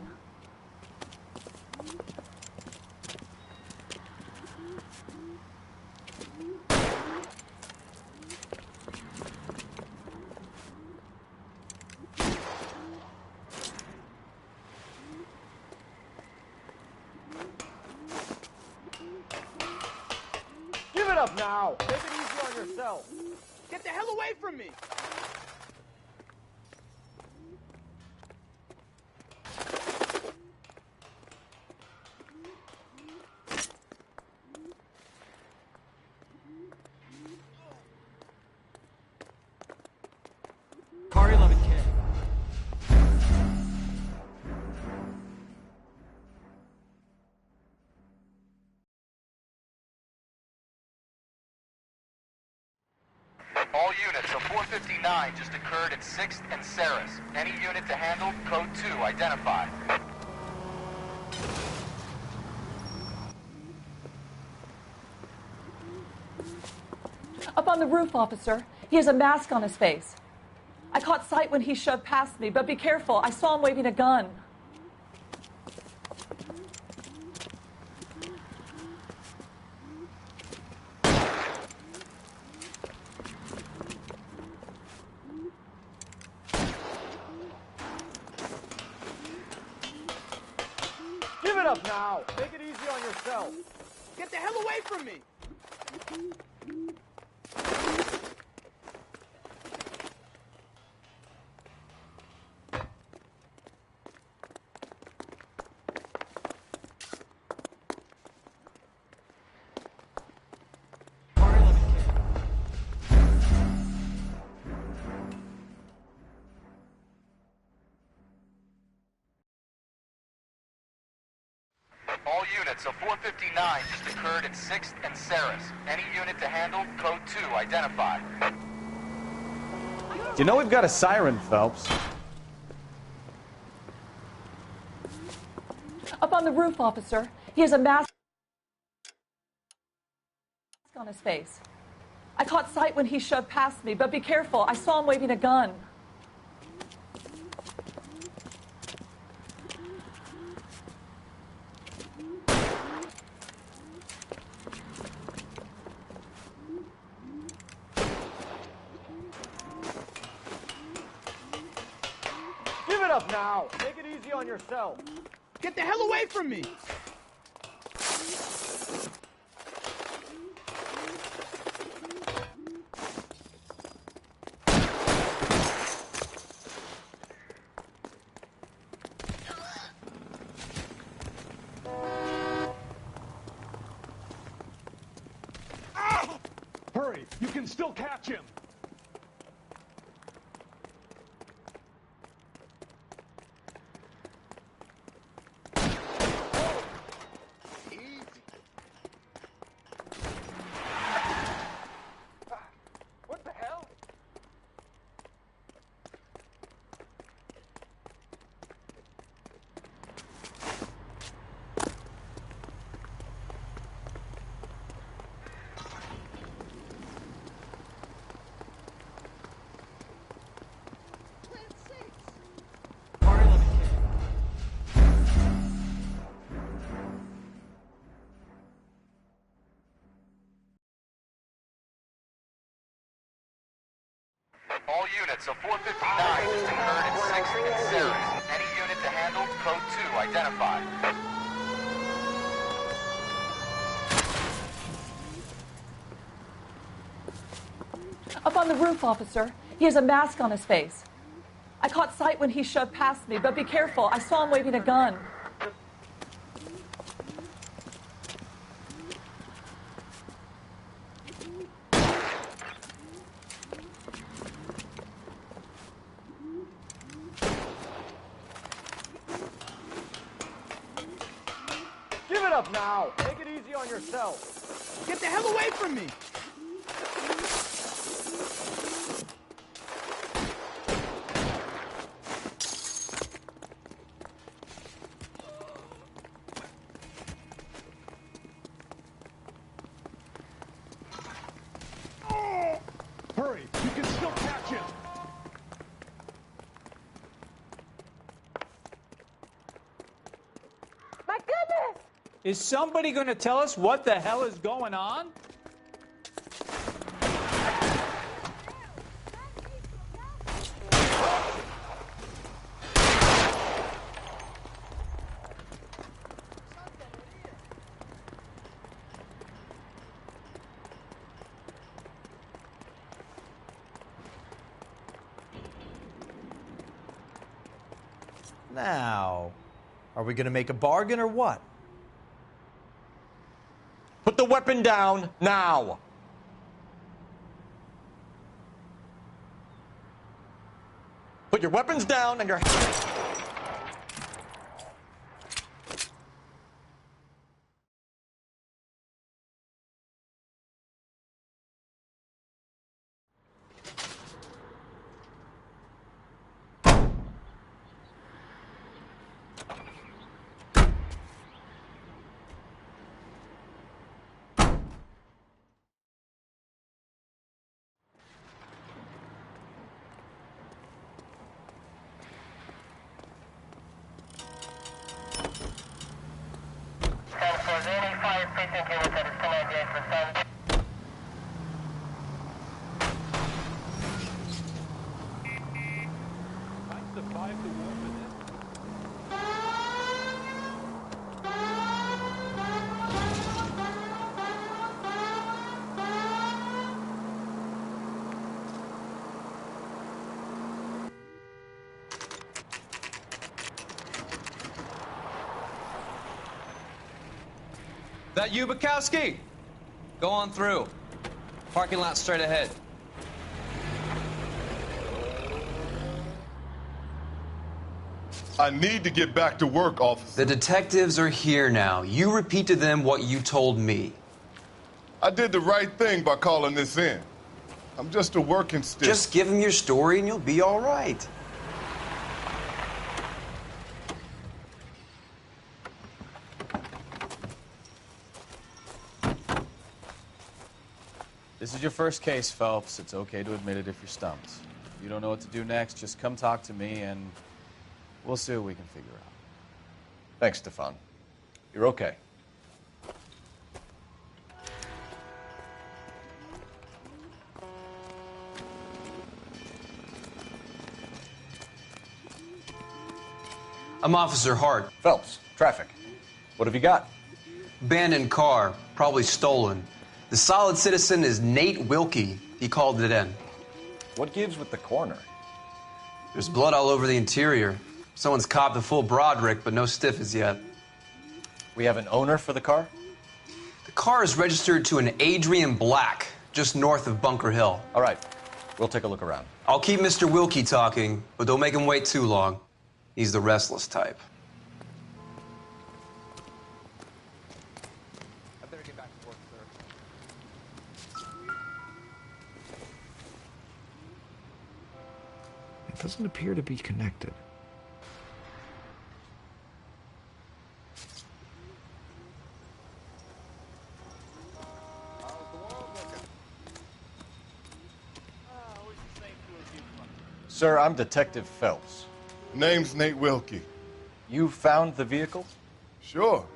Speaker 11: Give it up now. Take it easy on yourself. Get the hell away from me.
Speaker 15: Car 11K.
Speaker 10: All units, a 459 just occurred at 6th and Saris. Any unit to handle, code 2 identified.
Speaker 6: Up on the roof, officer. He has a mask on his face. I caught sight when he shoved past me, but be careful. I saw him waving a gun.
Speaker 11: Give it up now. Take it easy on yourself. Get the hell away from me.
Speaker 10: All units, a 459 just occurred at 6th and Saris. Any unit to handle, code 2 identified.
Speaker 5: You know we've got a siren, Phelps.
Speaker 6: Up on the roof, officer. He has a mask on his face. I caught sight when he shoved past me, but be careful. I saw him waving a gun.
Speaker 11: Give it up now. Take it easy on yourself. Get the hell away from me.
Speaker 16: You can still catch him.
Speaker 21: What the hell?
Speaker 7: All units of 459, District 3rd and 6th in Ceres. Any unit to handle, code 2, identified.
Speaker 6: Up on the roof, officer. He has a mask on his face. I caught sight when he shoved past me, but be careful. I saw him waving a gun.
Speaker 11: Give it up now. Take it easy on yourself.
Speaker 23: Get the hell away from me!
Speaker 16: Hurry, you can still catch him.
Speaker 19: My goodness!
Speaker 22: Is somebody going to tell us what the hell is going on?
Speaker 5: Now, are we going to make a bargain or what?
Speaker 14: Put the weapon down now. Put your weapons down and your...
Speaker 12: That you, Bukowski? Go on through. Parking lot straight ahead.
Speaker 13: I need to get back to work, officer.
Speaker 20: The detectives are here now. You repeat to them what you told me.
Speaker 13: I did the right thing by calling this in. I'm just a working stiff.
Speaker 20: Just give them your story and you'll be all right.
Speaker 5: This is your first case, Phelps. It's okay to admit it if you're stumped. If you don't know what to do next, just come talk to me and we'll see what we can figure out.
Speaker 14: Thanks, Stefan. You're okay.
Speaker 20: I'm Officer Hart.
Speaker 14: Phelps, traffic. What have you got?
Speaker 20: Abandoned car, probably stolen. The solid citizen is Nate Wilkie. He called it in.
Speaker 14: What gives with the coroner?
Speaker 20: There's blood all over the interior. Someone's copped the full Broderick, but no stiff as yet.
Speaker 14: We have an owner for the car?
Speaker 20: The car is registered to an Adrian Black. just north of Bunker Hill.
Speaker 3: All right. We'll take a look around.
Speaker 20: I'll keep Mr. Wilkie talking, but don't make him wait too long. He's the restless type.
Speaker 3: I better get back to work, sir.
Speaker 1: It doesn't appear to be connected.
Speaker 3: Sir, I'm Detective Phelps.
Speaker 13: Name's Nate Wilkie.
Speaker 3: You found the vehicle?
Speaker 13: Sure.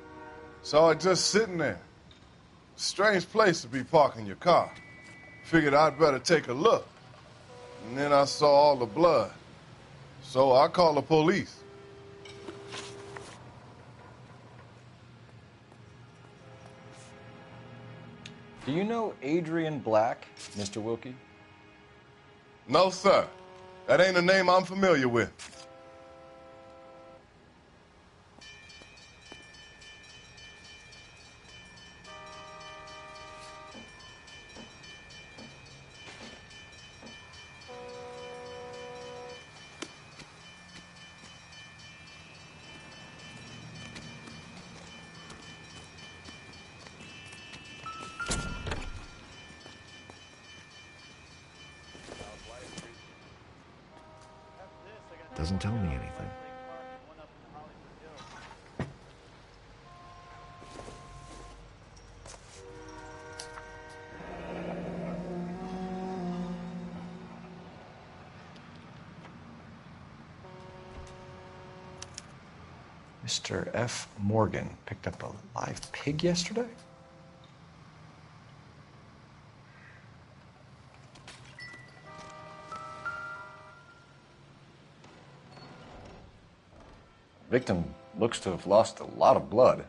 Speaker 13: Saw it just sitting there. Strange place to be parking your car. Figured I'd better take a look. And then I saw all the blood. So I called the police.
Speaker 3: Do you know Adrian Black, Mr. Wilkie?
Speaker 13: No, sir. That ain't a name I'm familiar with.
Speaker 1: Doesn't tell me anything.
Speaker 3: Mr. F. Morgan picked up a live pig yesterday? Victim looks to have lost a lot of blood.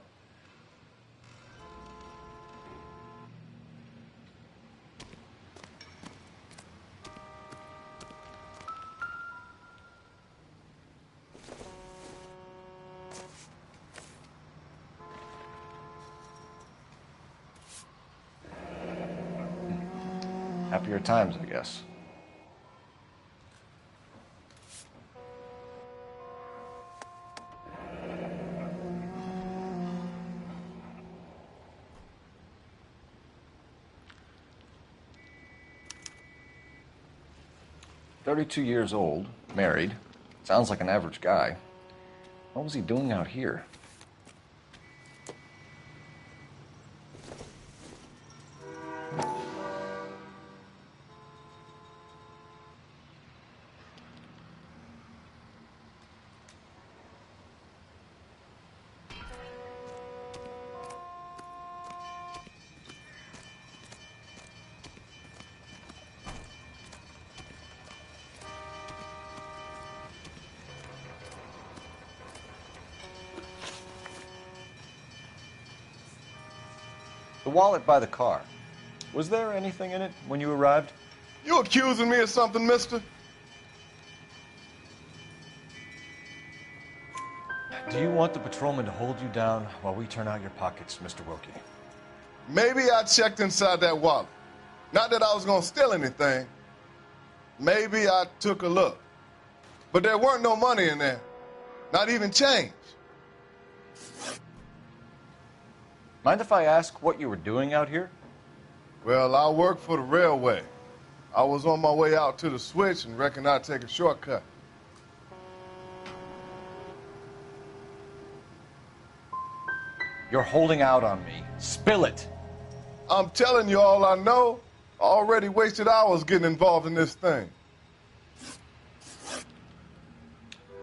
Speaker 3: Happier times, I guess. "32 years old, married. Sounds like an average guy. What was he doing out here?" The wallet by the car. Was there anything in it when you arrived?
Speaker 13: You accusing me of something, mister?
Speaker 3: Do you want the patrolman to hold you down while we turn out your pockets, Mr. Wilkie?
Speaker 13: Maybe I checked inside that wallet. Not that I was gonna steal anything. Maybe I took a look. But there weren't no money in there. Not even change.
Speaker 3: Mind if I ask what you were doing out here?
Speaker 13: Well, I work for the railway. I was on my way out to the switch and reckoned I'd take a shortcut.
Speaker 3: You're holding out on me. Spill it.
Speaker 13: I'm telling you all I know. I already wasted hours getting involved in this thing.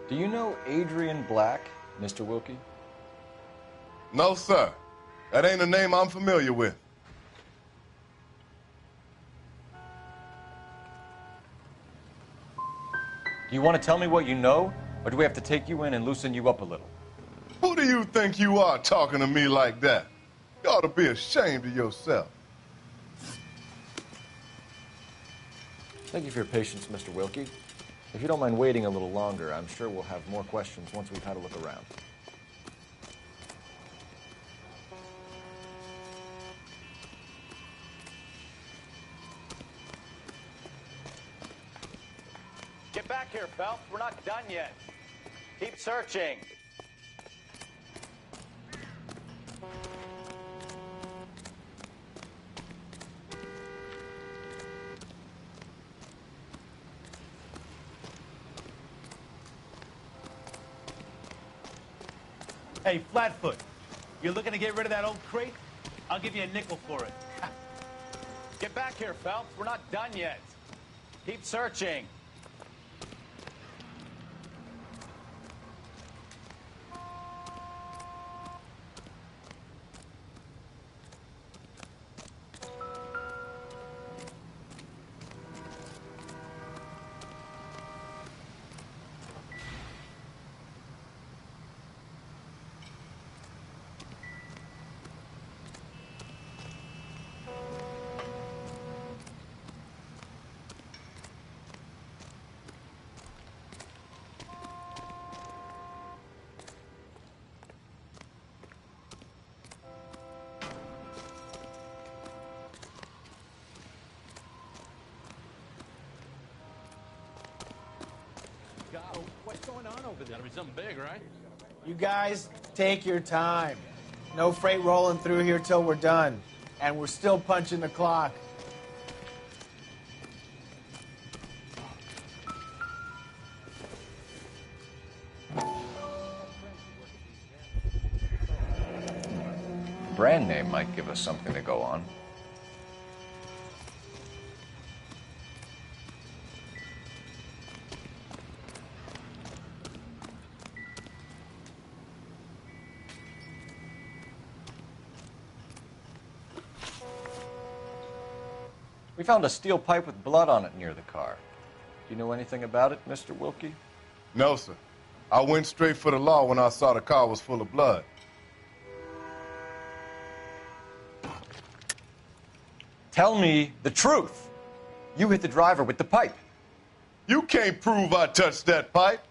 Speaker 3: Do you know Adrian Black, Mr. Wilkie?
Speaker 13: No, sir. That ain't a name I'm familiar with.
Speaker 3: Do you want to tell me what you know, or do we have to take you in and loosen you up a little?
Speaker 13: Who do you think you are talking to me like that? You ought to be ashamed of yourself.
Speaker 3: Thank you for your patience, Mr. Wilkie. If you don't mind waiting a little longer, I'm sure we'll have more questions once we've had a look around.
Speaker 11: back here, Phelps. We're not done yet. Keep searching.
Speaker 23: Hey, Flatfoot, you looking to get rid of that old crate? I'll give you a nickel for it.
Speaker 11: Get back here, Phelps. We're not done yet. Keep searching.
Speaker 23: What's going on over there?
Speaker 4: Gotta be something big, right?
Speaker 16: You guys, take your time. No freight rolling through here till we're done. And we're still punching the clock.
Speaker 3: Brand name might give us something to go on. We found a steel pipe with blood on it near the car. Do you know anything about it, Mr. Wilkie?
Speaker 13: No, sir. I went straight for the law when I saw the car was full of blood.
Speaker 3: Tell me the truth. You hit the driver with the pipe.
Speaker 13: You can't prove I touched that pipe.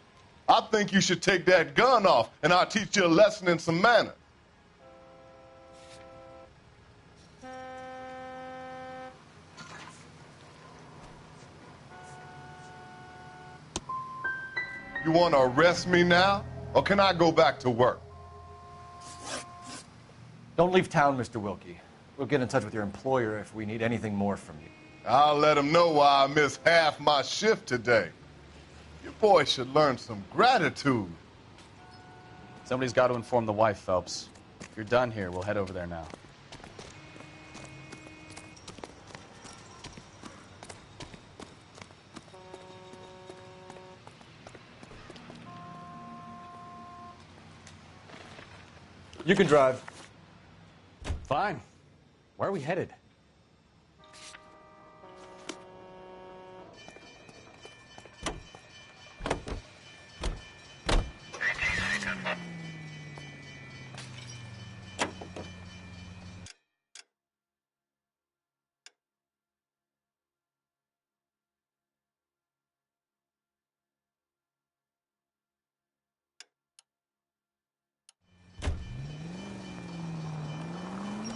Speaker 13: I think you should take that gun off, and I'll teach you a lesson in some manners. You want to arrest me now, or can I go back to work?
Speaker 3: Don't leave town, Mr. Wilkie. We'll get in touch with your employer if we need anything more from you.
Speaker 13: I'll let him know why I missed half my shift today. You boys should learn some gratitude.
Speaker 5: Somebody's got to inform the wife, Phelps. If you're done here, we'll head over there now.
Speaker 3: You can drive.
Speaker 5: Fine. Where are we headed?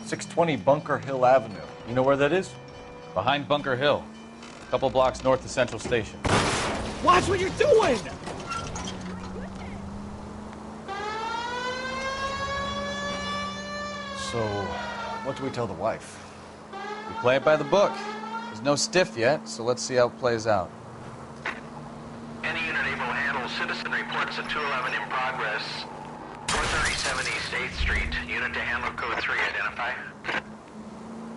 Speaker 3: .620 Bunker Hill Avenue. You know where that is?
Speaker 5: Behind Bunker Hill. A couple blocks north of Central Station.
Speaker 16: Watch what you're doing!
Speaker 3: So, what do we tell the wife?
Speaker 5: We play it by the book. There's no stiff yet, so let's see how it plays out.
Speaker 10: Any unit able to handle citizen reports of 211 in progress. 437 East 8th Street. Unit to handle code 3. Identify.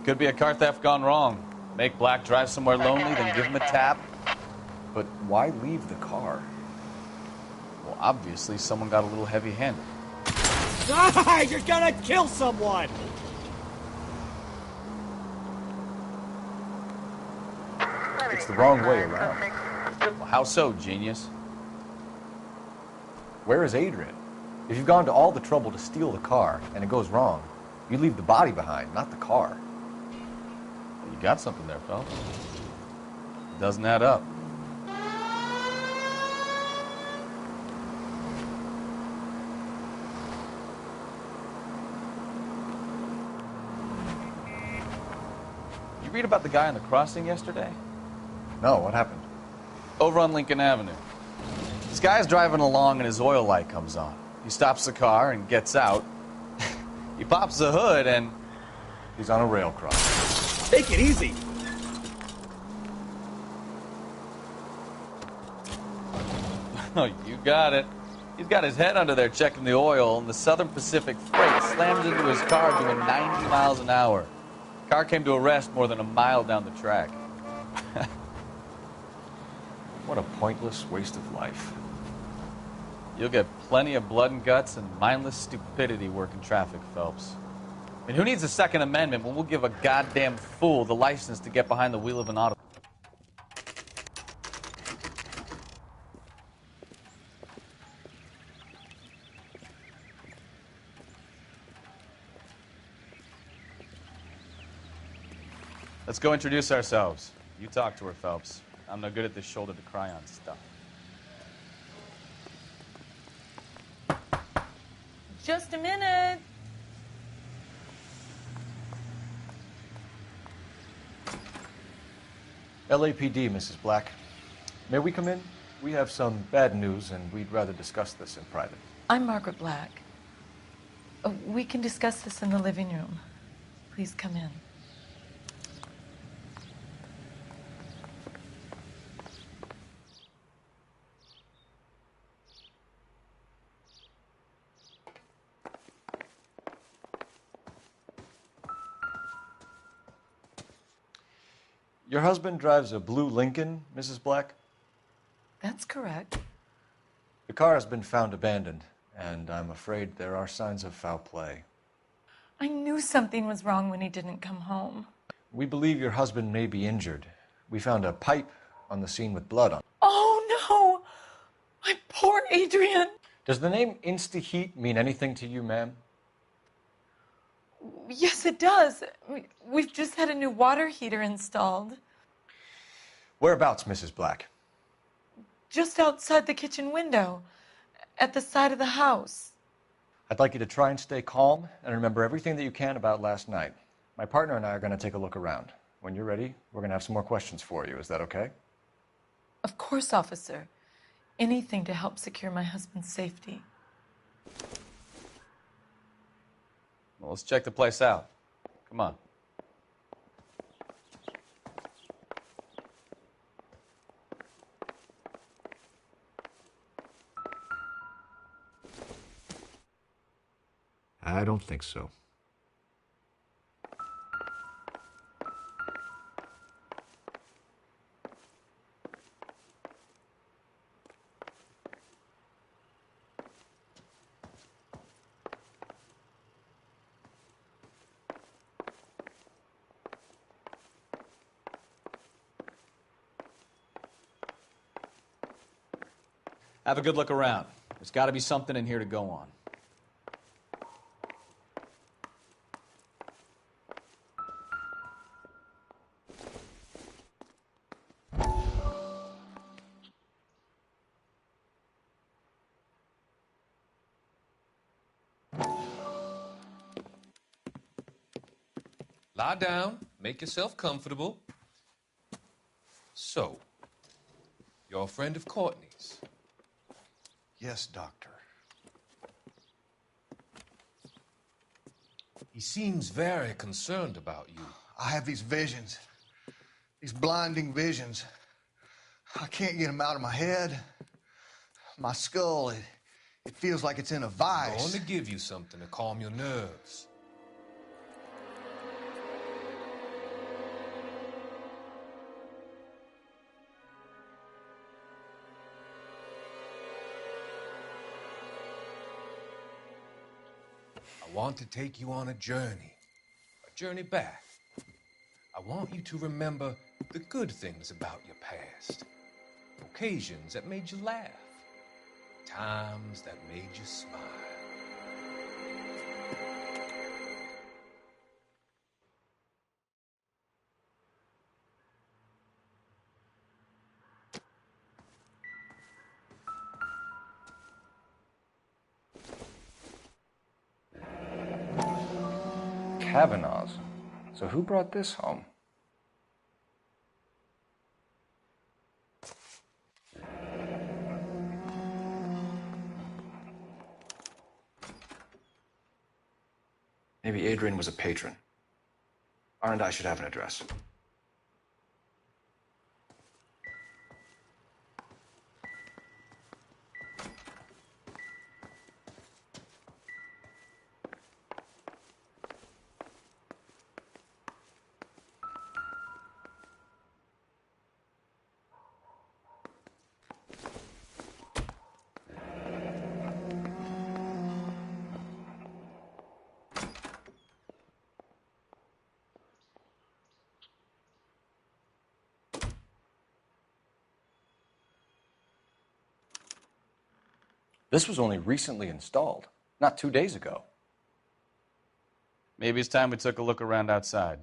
Speaker 5: Could be a car theft gone wrong. Make Black drive somewhere lonely, then give him a tap.
Speaker 3: But why leave the car?
Speaker 5: Well, obviously someone got a little heavy-handed.
Speaker 16: Die! You're gonna kill someone!
Speaker 3: It's the wrong way around.
Speaker 5: Well, how so, genius?
Speaker 3: Where is Adrian? If you've gone to all the trouble to steal the car and it goes wrong, you leave the body behind, not the car.
Speaker 5: You got something there, Phelps. It doesn't add up. You read about the guy on the crossing yesterday?
Speaker 3: No, what happened?
Speaker 5: Over on Lincoln Avenue. This guy's driving along and his oil light comes on. He stops the car and gets out. He pops the hood and
Speaker 3: he's on a rail cross.
Speaker 15: Take it easy.
Speaker 5: Oh, you got it. He's got his head under there checking the oil, and the Southern Pacific Freight slams into his car doing 90 miles an hour. The car came to a rest more than a mile down the track.
Speaker 3: What a pointless waste of life.
Speaker 5: You'll get plenty of blood and guts and mindless stupidity working traffic, Phelps. I mean, who needs a Second Amendment when we'll give a goddamn fool the license to get behind the wheel of an auto? Let's go introduce ourselves. You talk to her, Phelps. I'm no good at this shoulder to cry on stuff.
Speaker 19: Just a minute.
Speaker 3: LAPD, Mrs. Black. May we come in? We have some bad news, and we'd rather discuss this in private.
Speaker 6: I'm Margaret Black. We can discuss this in the living room. Please come in.
Speaker 3: Your husband drives a blue Lincoln, Mrs. Black?
Speaker 6: That's correct.
Speaker 3: The car has been found abandoned, and I'm afraid there are signs of foul play.
Speaker 6: I knew something was wrong when he didn't come home.
Speaker 3: We believe your husband may be injured. We found a pipe on the scene with blood on it.
Speaker 6: Oh, no! My poor Adrian!
Speaker 3: Does the name Insta-Heat mean anything to you, ma'am?
Speaker 6: Yes, it does. We've just had a new water heater installed.
Speaker 3: Whereabouts, Mrs. Black?
Speaker 6: Just outside the kitchen window, at the side of the house.
Speaker 3: I'd like you to try and stay calm and remember everything that you can about last night. My partner and I are going to take a look around. When you're ready, we're going to have some more questions for you. Is that okay?
Speaker 6: Of course, officer. Anything to help secure my husband's safety.
Speaker 5: Well, let's check the place out. Come on.
Speaker 1: I don't think so.
Speaker 5: Have a good look around. There's got to be something in here to go on.
Speaker 9: Lie down, make yourself comfortable. So, you're a friend of Courtney's?
Speaker 17: Yes, Doctor.
Speaker 9: He seems very concerned about you.
Speaker 17: I have these visions, these blinding visions. I can't get them out of my head. My skull, it feels like it's in a vice.
Speaker 9: I'm going to give you something to calm your nerves. I want to take you on a journey back. I want you to remember the good things about your past, occasions that made you laugh, times that made you smile.
Speaker 3: Kavanaugh's. So who brought this home? Maybe Adrian was a patron. R&I should have an address. This was only recently installed, not 2 days ago.
Speaker 5: Maybe it's time we took a look around outside.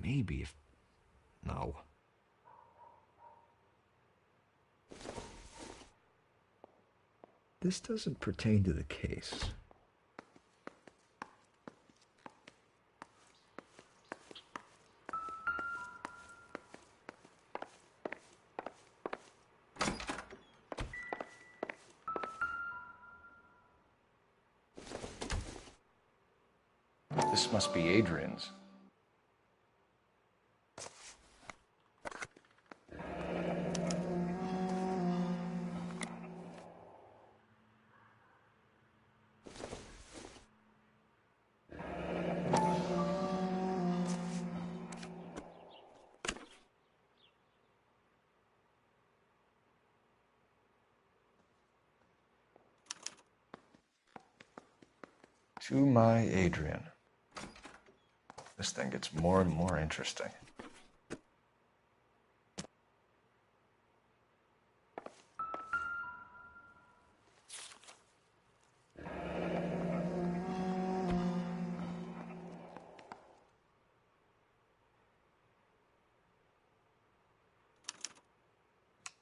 Speaker 1: Maybe if... No. This doesn't pertain to the case.
Speaker 3: This must be Adrian's. To my Adrian. This thing gets more and more interesting.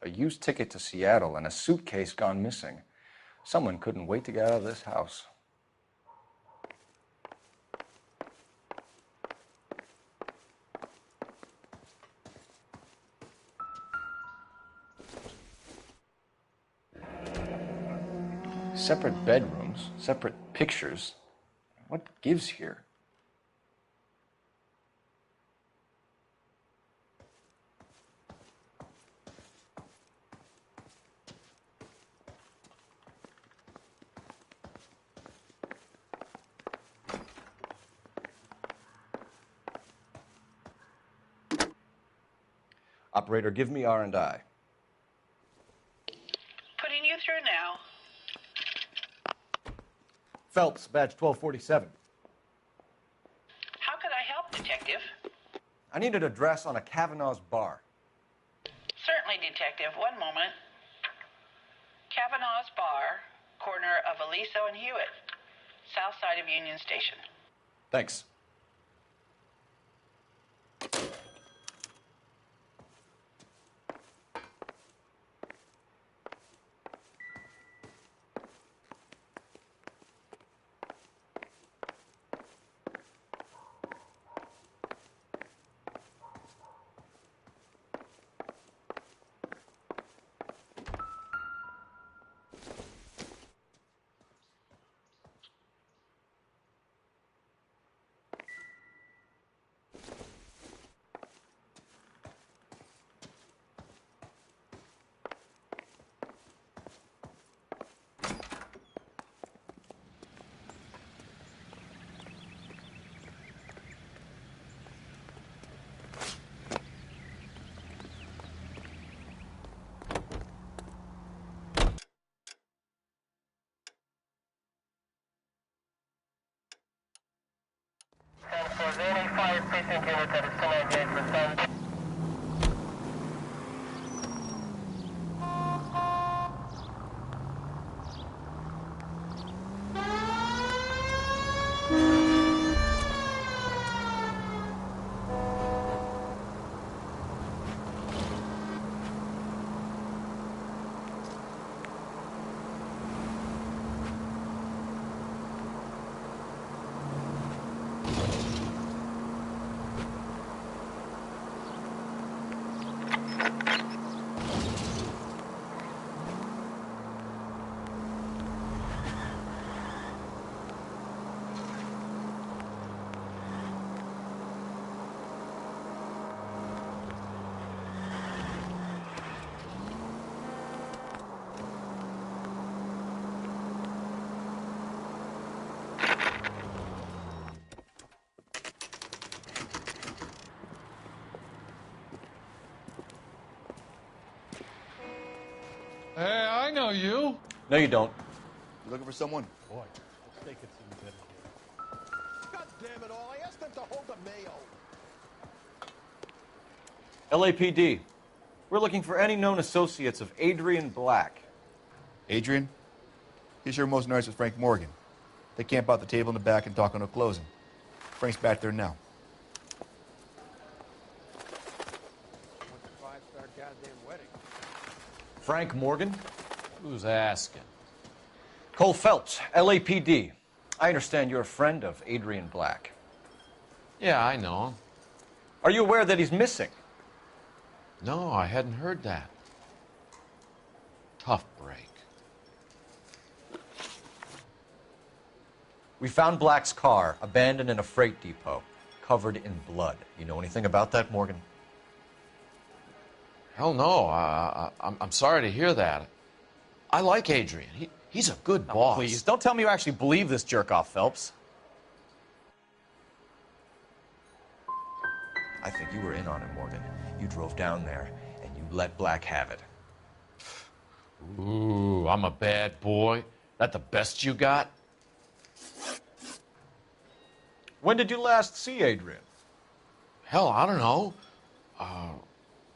Speaker 3: A used ticket to Seattle and a suitcase gone missing. Someone couldn't wait to get out of this house. Separate bedrooms, separate pictures. What gives here? Operator, give me R&I.
Speaker 10: Putting you through now.
Speaker 3: Phelps, badge 1247.
Speaker 10: How could I help, Detective?
Speaker 3: I need an address on a Kavanaugh's bar.
Speaker 10: Certainly, Detective. One moment. Kavanaugh's Bar, corner of Aliso and Hewitt, south side of Union Station.
Speaker 3: Thanks.
Speaker 2: Hey, I know you.
Speaker 3: No, you don't.
Speaker 8: You looking for someone?
Speaker 2: Boy, let's take it some better here.
Speaker 8: God damn it all, I asked them to hold the mayo.
Speaker 3: LAPD. We're looking for any known associates of Adrian Black.
Speaker 8: Adrian? He's here most nights with Frank Morgan. They camp out the table in the back and talk on a closing. Frank's back there now.
Speaker 3: Frank Morgan?
Speaker 5: Who's asking?
Speaker 3: Cole Phelps, LAPD. I understand you're a friend of Adrian Black.
Speaker 2: Yeah, I know him.
Speaker 3: Are you aware that he's missing?
Speaker 2: No, I hadn't heard that. Tough break.
Speaker 3: We found Black's car abandoned in a freight depot, covered in blood. You know anything about that, Morgan?
Speaker 2: Hell no. I'm sorry to hear that. I like Adrian. He's a good boss.
Speaker 3: Please, don't tell me you actually believe this jerk-off, Phelps. I think you were in on it, Morgan. You drove down there, and you let Black have it.
Speaker 2: Ooh, I'm a bad boy. That the best you got?
Speaker 3: When did you last see Adrian?
Speaker 2: Hell, I don't know.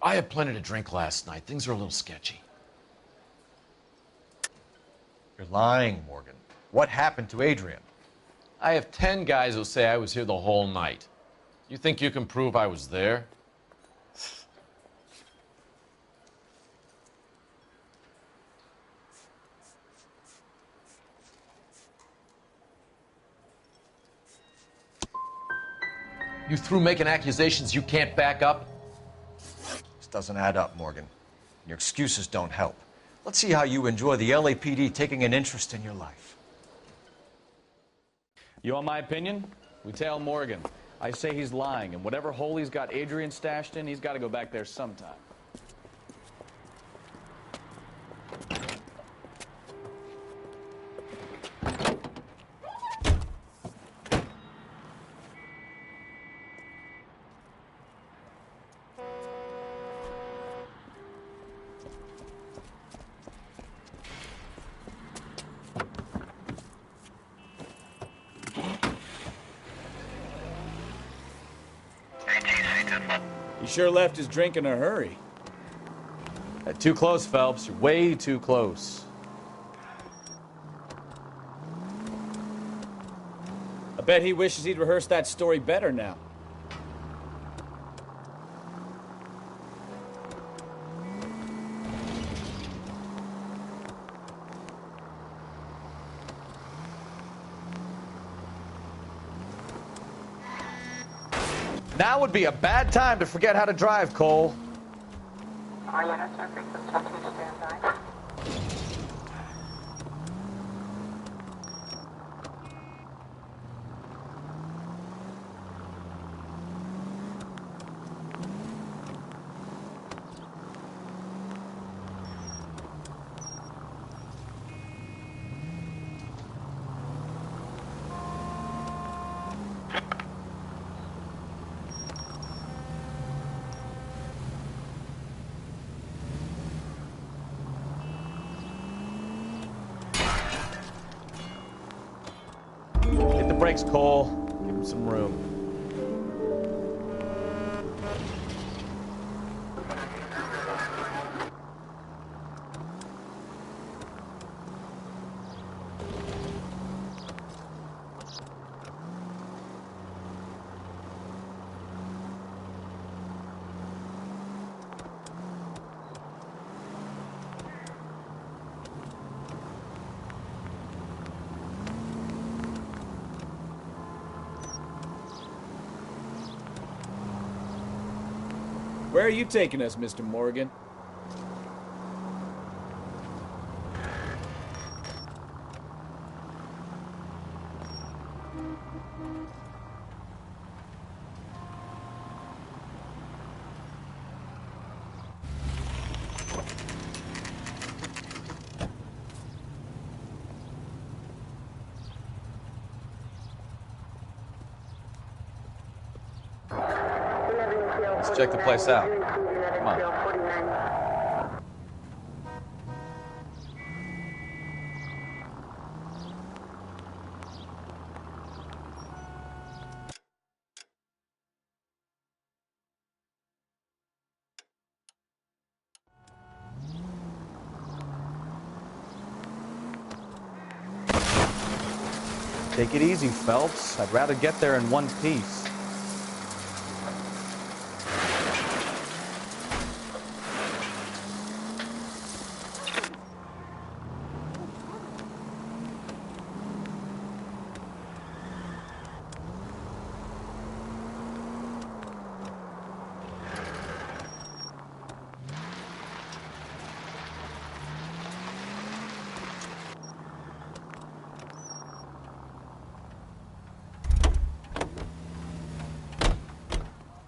Speaker 2: I had plenty to drink last night. Things are a little sketchy.
Speaker 3: You're lying, Morgan. What happened to Adrian?
Speaker 2: I have 10 guys who say I was here the whole night. You think you can prove I was there? You through making accusations you can't back up?
Speaker 3: This doesn't add up, Morgan. Your excuses don't help.
Speaker 14: Let's see how you enjoy the LAPD taking an interest in your life.
Speaker 5: You want my opinion? We tail Morgan. I say he's lying, and whatever hole he's got Adrian stashed in, he's got to go back there sometime. He sure left his drink in a hurry. Too close, Phelps. You're way too close. I bet he wishes he'd rehearsed that story better now.
Speaker 14: Now would be a bad time to forget how to drive, Cole.
Speaker 5: Hit the brakes, Cole. Give him some room.
Speaker 22: Where are you taking us, Mr. Morgan?
Speaker 5: Let's check the place out. Come on. Take it easy, Phelps. I'd rather get there in one piece.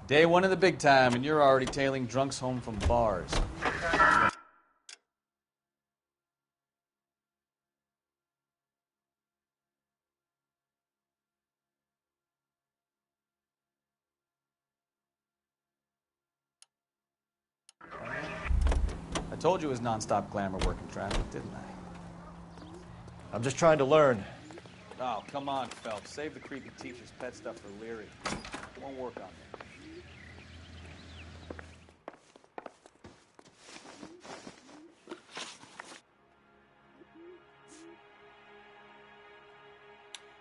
Speaker 5: Day one of the big time, and you're already tailing drunks home from bars. I told you it was nonstop glamour working traffic, didn't I?
Speaker 14: I'm just trying to learn.
Speaker 5: Oh, come on, Phelps. Save the creepy teacher's pet stuff for Leary. Won't work on me.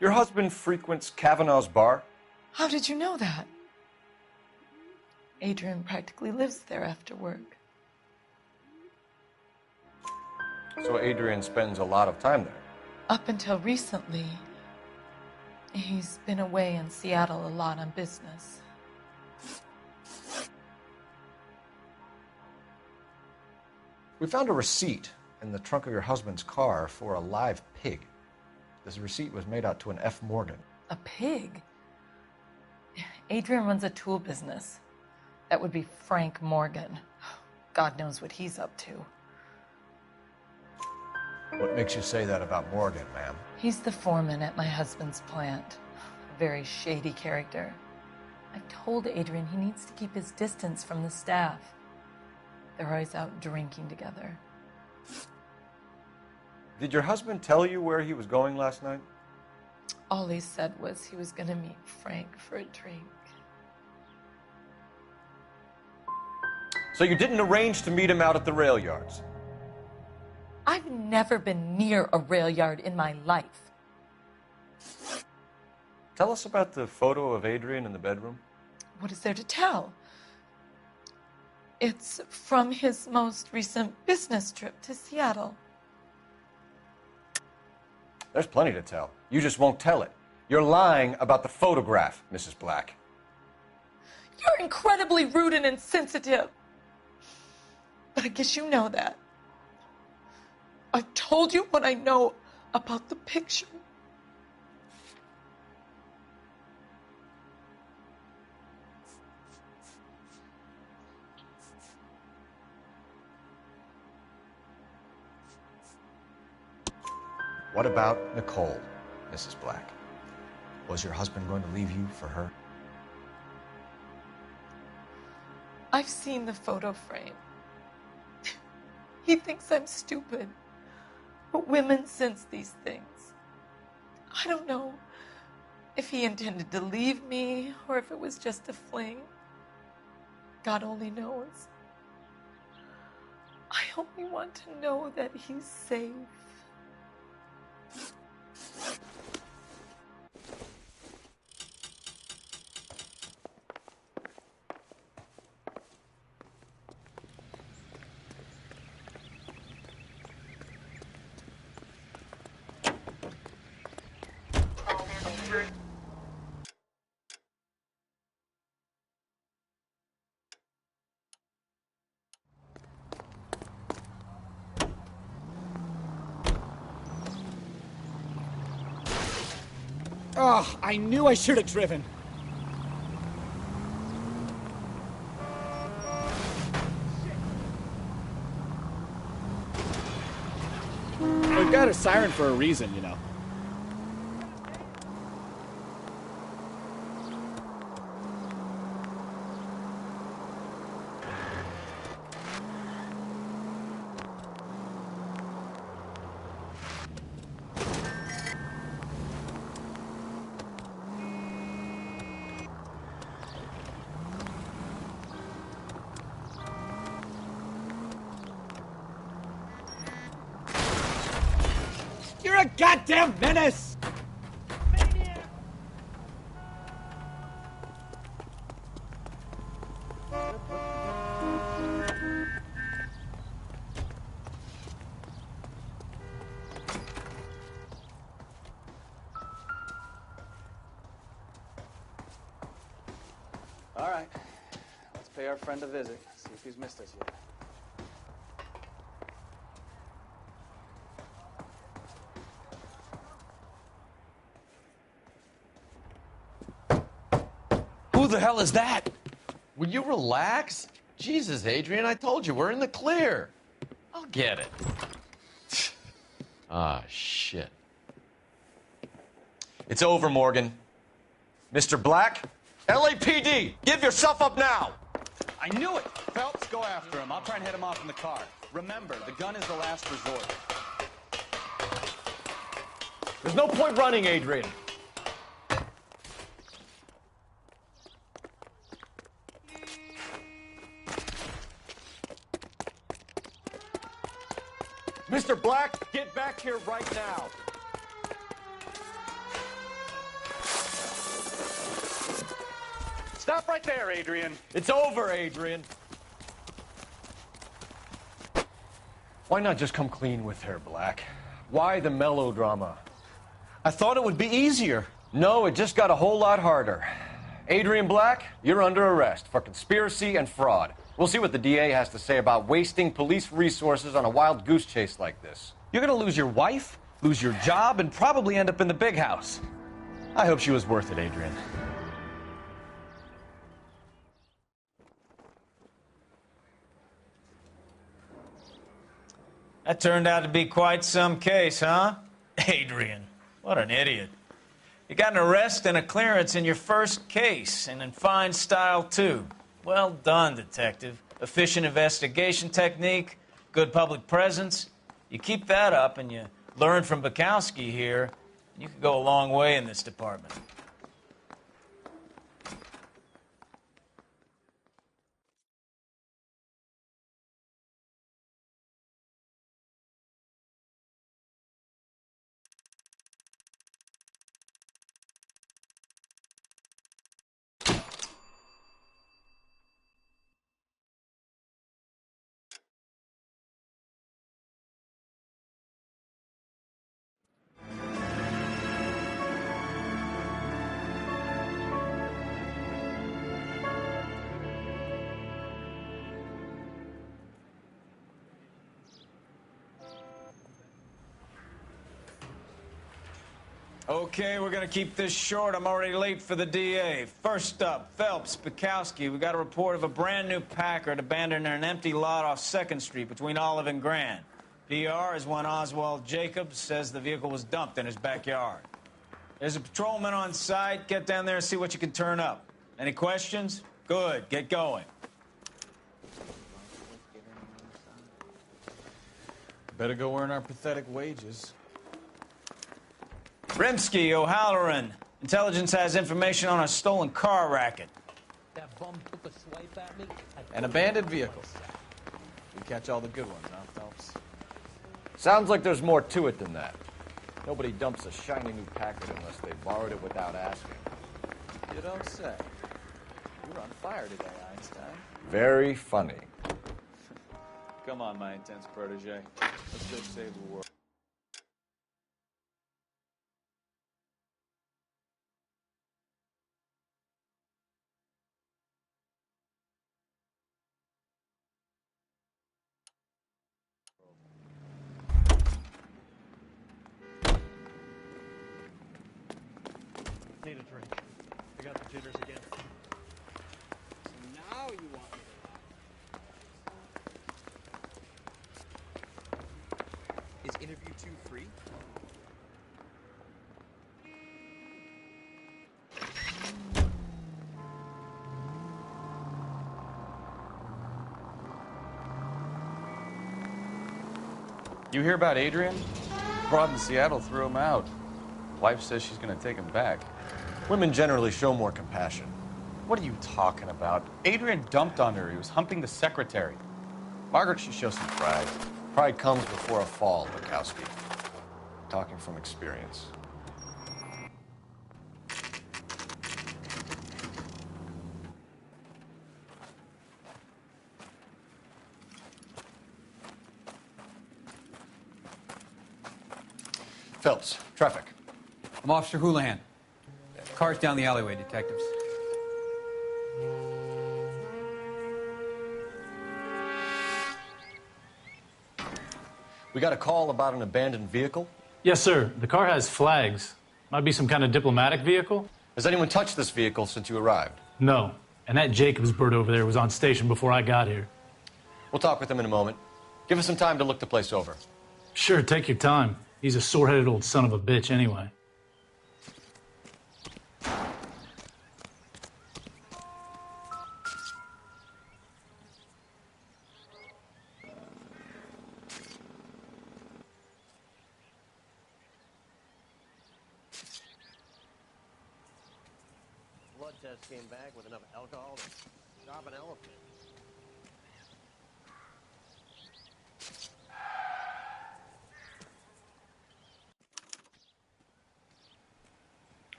Speaker 14: Your husband frequents Kavanaugh's bar?
Speaker 7: How did you know that? Adrian practically lives there after work.
Speaker 14: So Adrian spends a lot of time there.
Speaker 7: Up until recently, he's been away in Seattle a lot on business.
Speaker 14: We found a receipt
Speaker 3: in the trunk of your husband's car for a live pig. This receipt was made out to an F. Morgan.
Speaker 7: A pig? Adrian runs a tool business. That would be Frank Morgan. God knows what he's up to.
Speaker 3: What makes you say that about Morgan, ma'am?
Speaker 7: He's the foreman at my husband's plant. A very shady character. I've told Adrian he needs to keep his distance from the staff. They're always out drinking together.
Speaker 3: Did your husband tell you where he was going last night?
Speaker 7: All he said was he was going to meet Frank for a drink.
Speaker 3: So you didn't arrange to meet him out at the rail yards?
Speaker 7: I've never been near a rail yard in my life.
Speaker 3: Tell us about the photo of Adrian in the bedroom.
Speaker 7: What is there to tell? It's from his most recent business trip to Seattle.
Speaker 3: There's plenty to tell. You just won't tell it. You're lying about the photograph, Mrs. Black.
Speaker 7: You're incredibly rude and insensitive. But I guess you know that. I've told you what I know about the picture.
Speaker 3: What about Nicole, Mrs. Black? Was your husband going to leave you for her?
Speaker 7: I've seen the photo frame. He thinks I'm stupid. But women sense these things. I don't know if he intended to leave me or if it was just a fling. God only knows. I only want to know that he's safe.
Speaker 12: Oh, I knew I should have driven. We've got a siren for a reason, you know. You're a goddamn menace!
Speaker 15: All right, let's pay our friend a visit, see if he's missed us yet.
Speaker 2: Who the hell is that? Will you relax? Jesus, Adrian, I told you, we're in the clear. I'll get it. Ah, shit.
Speaker 14: It's over, Morgan. Mr. Black, LAPD, give yourself up now.
Speaker 22: I knew it! Phelps, go after him. I'll try and head him off in the car. Remember, the gun is the last resort.
Speaker 14: There's no point running, Adrian. Mr. Black, get back here right now.
Speaker 22: Stop right there, Adrian.
Speaker 14: It's over, Adrian. Why not just come clean with her, Black? Why the melodrama? I thought it would be easier. No, it just got a whole lot harder. Adrian Black, you're under arrest for conspiracy and fraud.
Speaker 3: We'll see what the DA has to say about wasting police resources on a wild goose chase like this.
Speaker 5: You're gonna lose your wife, lose your job, and probably end up in the big house. I hope she was worth it, Adrian.
Speaker 22: That turned out to be quite some case, huh? Adrian, what an idiot. You got an arrest and a clearance in your first case, and in fine style, too. Well done, detective. Efficient investigation technique, good public presence. You keep that up and you learn from Bukowski here, you could go a long way in this department. Okay, we're gonna keep this short. I'm already late for the DA. First up, Phelps, Bukowski. We got a report of a brand new Packard abandoned in an empty lot off 2nd Street between Olive and Grand. PR is one Oswald Jacobs says the vehicle was dumped in his backyard. There's a patrolman on site. Get down there and see what you can turn up. Any questions? Good, get going. Better go earn our pathetic wages. Rimsky, O'Halloran. Intelligence has information on a stolen car racket.
Speaker 18: That bum took a swipe at me.
Speaker 22: An abandoned vehicle. We catch all the good ones, huh, Phelps?
Speaker 3: Sounds like there's more to it than that. Nobody dumps a shiny new Packard unless they borrowed it without asking.
Speaker 22: You don't say. You were on fire today, Einstein.
Speaker 3: Very funny.
Speaker 22: Come on, my intense protege. Let's go save the world.
Speaker 18: Need a drink. I got the jitters again.
Speaker 12: So now you want me to lie. Is interview 2 free?
Speaker 5: You hear about Adrian? Brought in Seattle threw him out. Wife says she's gonna take him back.
Speaker 3: Women generally show more compassion.
Speaker 5: What are you talking about? Adrian dumped on her. He was humping the secretary. Margaret should show some pride.
Speaker 3: Pride comes before a fall, Bukowski. Talking from experience. Phelps, traffic.
Speaker 20: I'm Officer Houlihan. Car's down the alleyway, detectives.
Speaker 3: We got a call about an abandoned vehicle?
Speaker 21: Yes, sir. The car has flags. Might be some kind of diplomatic vehicle.
Speaker 3: Has anyone touched this vehicle since you arrived?
Speaker 21: No. And that Jacobs bird over there was on station before I got here.
Speaker 3: We'll talk with him in a moment. Give us some time to look the place over.
Speaker 21: Sure, take your time. He's a sore-headed old son of a bitch anyway.
Speaker 18: Blood test came back with enough alcohol to stop an elephant.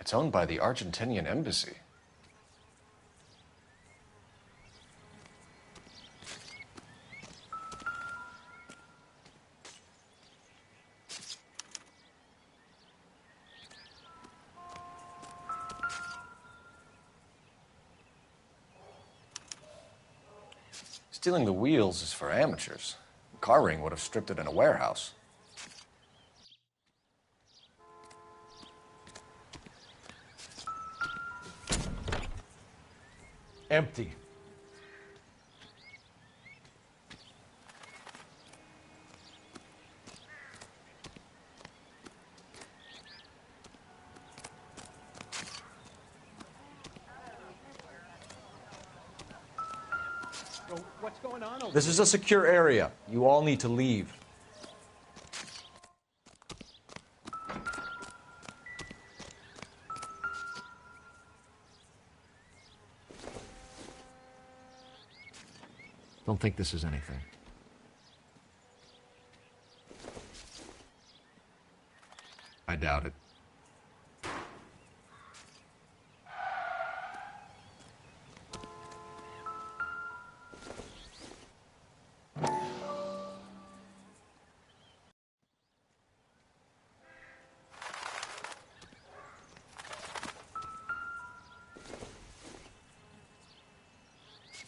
Speaker 3: It's owned by the Argentinian embassy. Stealing the wheels is for amateurs. Car ring would have stripped it in a warehouse.
Speaker 4: Empty.
Speaker 18: What's going on over
Speaker 3: This is a secure area. You all need to leave.
Speaker 1: Don't think this is anything. I doubt it.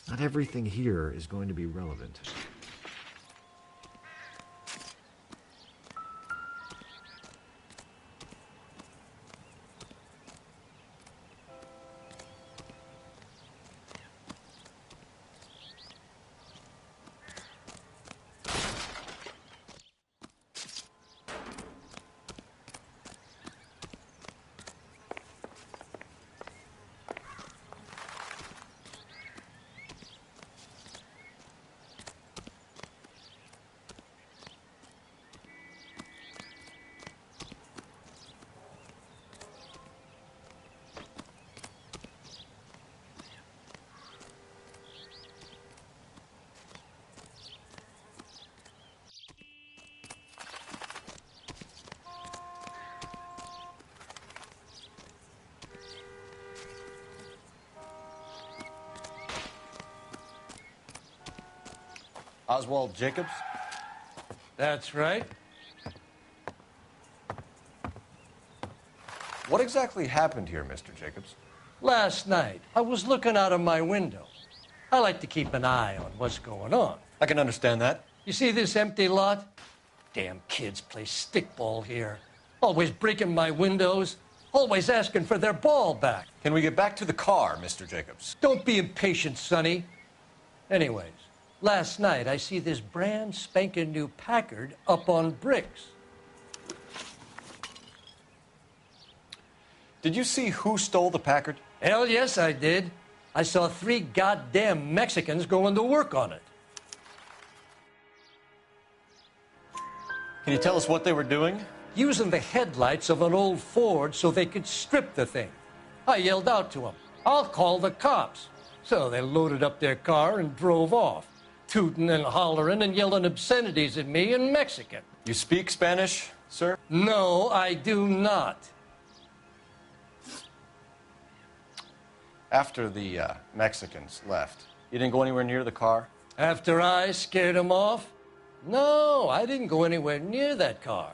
Speaker 1: Not everything here is going to be relevant.
Speaker 3: Oswald Jacobs?
Speaker 4: That's right.
Speaker 3: What exactly happened here, Mr. Jacobs?
Speaker 4: Last night, I was looking out of my window. I like to keep an eye on what's going on.
Speaker 3: I can understand that.
Speaker 4: You see this empty lot? Damn kids play stickball here. Always breaking my windows. Always asking for their ball back.
Speaker 3: Can we get back to the car, Mr. Jacobs?
Speaker 4: Don't be impatient, Sonny. Anyways, last night I see this brand spanking new Packard up on bricks.
Speaker 3: Did you see who stole the Packard?
Speaker 4: Hell yes, I did. I saw 3 goddamn Mexicans going to work on it.
Speaker 3: Can you tell us what they were doing?
Speaker 4: Using the headlights of an old Ford so they could strip the thing. I yelled out to them, "I'll call the cops." So they loaded up their car and drove off, tooting and hollering and yelling obscenities at me in Mexican.
Speaker 3: You speak Spanish, sir?
Speaker 4: No, I do not.
Speaker 3: After the Mexicans left, you didn't go anywhere near the car?
Speaker 4: After I scared them off? No, I didn't go anywhere near that car.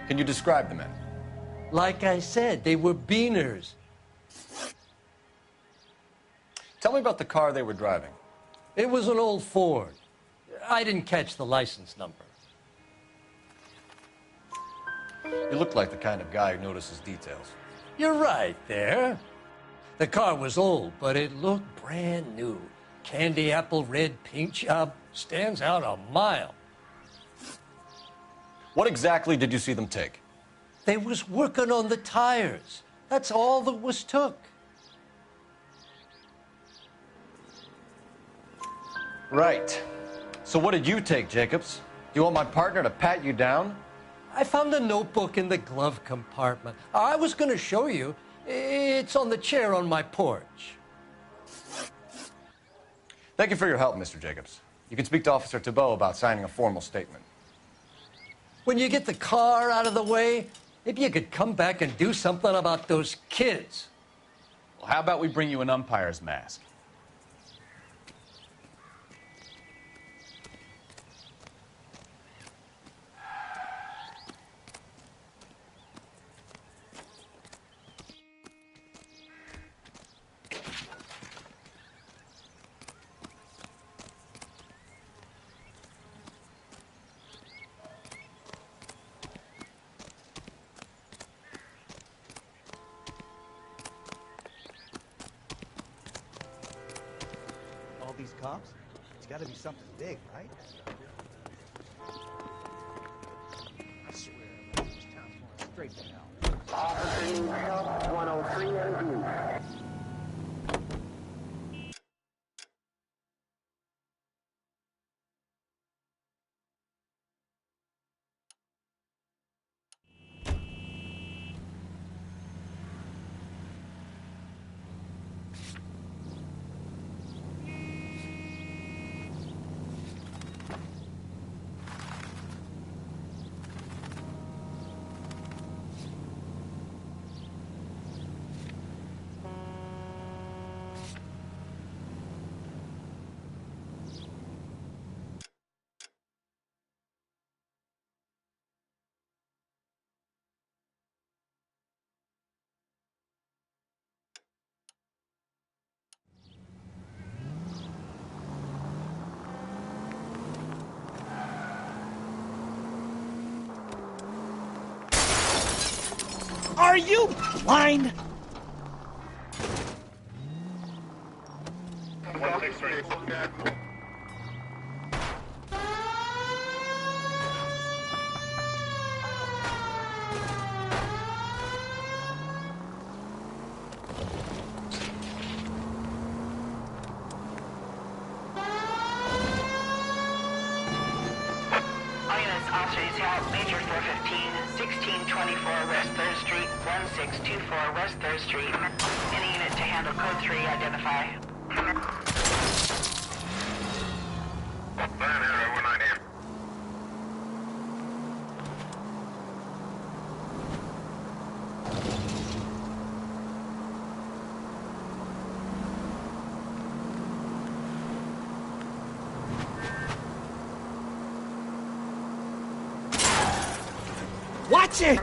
Speaker 3: Can you describe the men?
Speaker 4: Like I said, they were beaners.
Speaker 3: Tell me about the car they were driving.
Speaker 4: It was an old Ford. I didn't catch the license number.
Speaker 3: You look like the kind of guy who notices details.
Speaker 4: You're right there. The car was old, but it looked brand new. Candy apple red paint job stands out a mile.
Speaker 3: What exactly did you see them take?
Speaker 4: They was working on the tires. That's all that was took.
Speaker 3: Right. So what did you take, Jacobs? Do you want my partner to pat you down?
Speaker 4: I found a notebook in the glove compartment. I was going to show you. It's on the chair on my porch.
Speaker 3: Thank you for your help, Mr. Jacobs. You can speak to Officer Thibault about signing a formal statement.
Speaker 4: When you get the car out of the way, maybe you could come back and do something about those kids.
Speaker 5: Well, how about we bring you an umpire's mask?
Speaker 17: cops? It's gotta be something big, right? I swear, this town's going straight to hell.
Speaker 10: Officer needs help, 103 MD.
Speaker 11: Are you blind?
Speaker 10: Officers help Major 415, 1624 West 3rd Street, 1624 West 3rd Street. Any unit to handle code 3, identify.
Speaker 11: Watch it!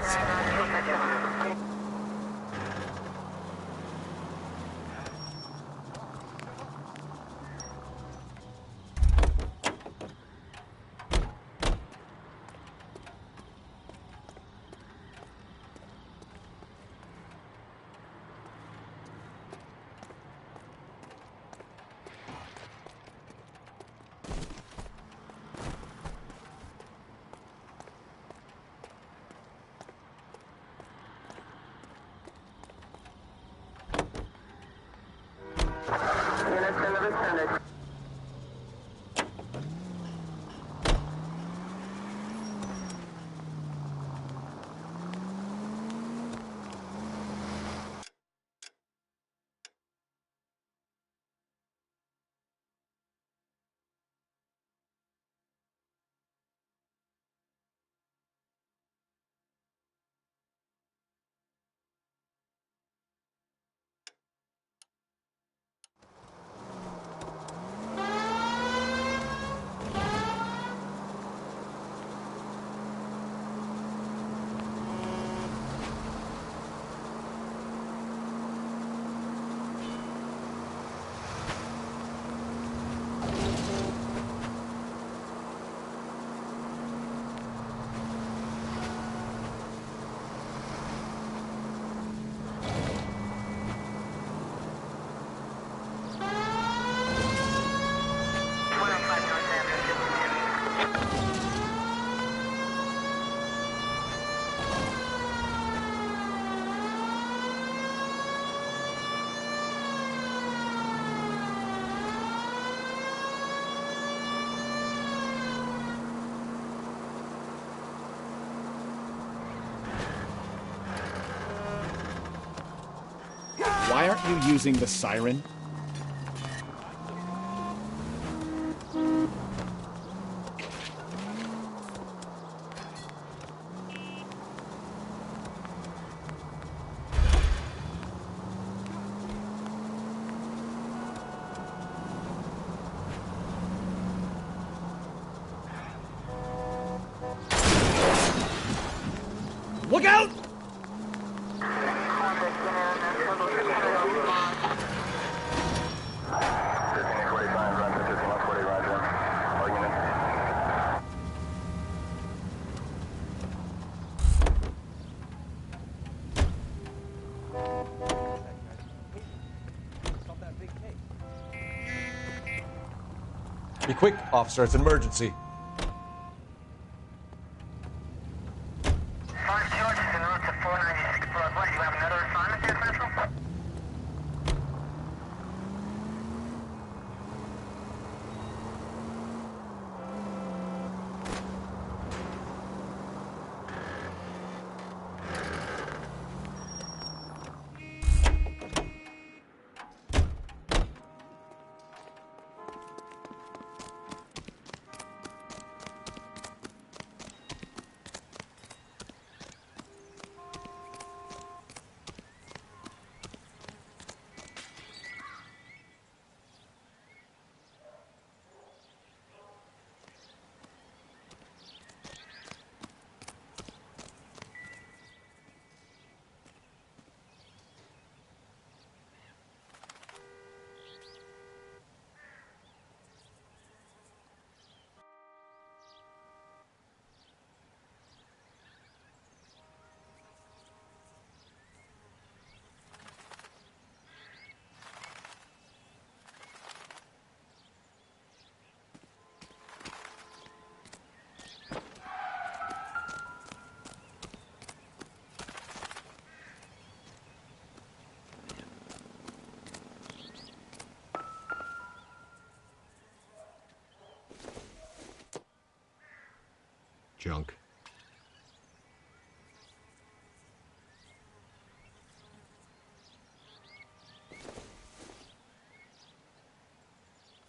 Speaker 12: Why aren't you using the siren? Look out!
Speaker 3: Be quick, officer. It's an emergency.
Speaker 10: Five charges en route to 496 Broadway. You have another assignment there, Central?
Speaker 1: Junk.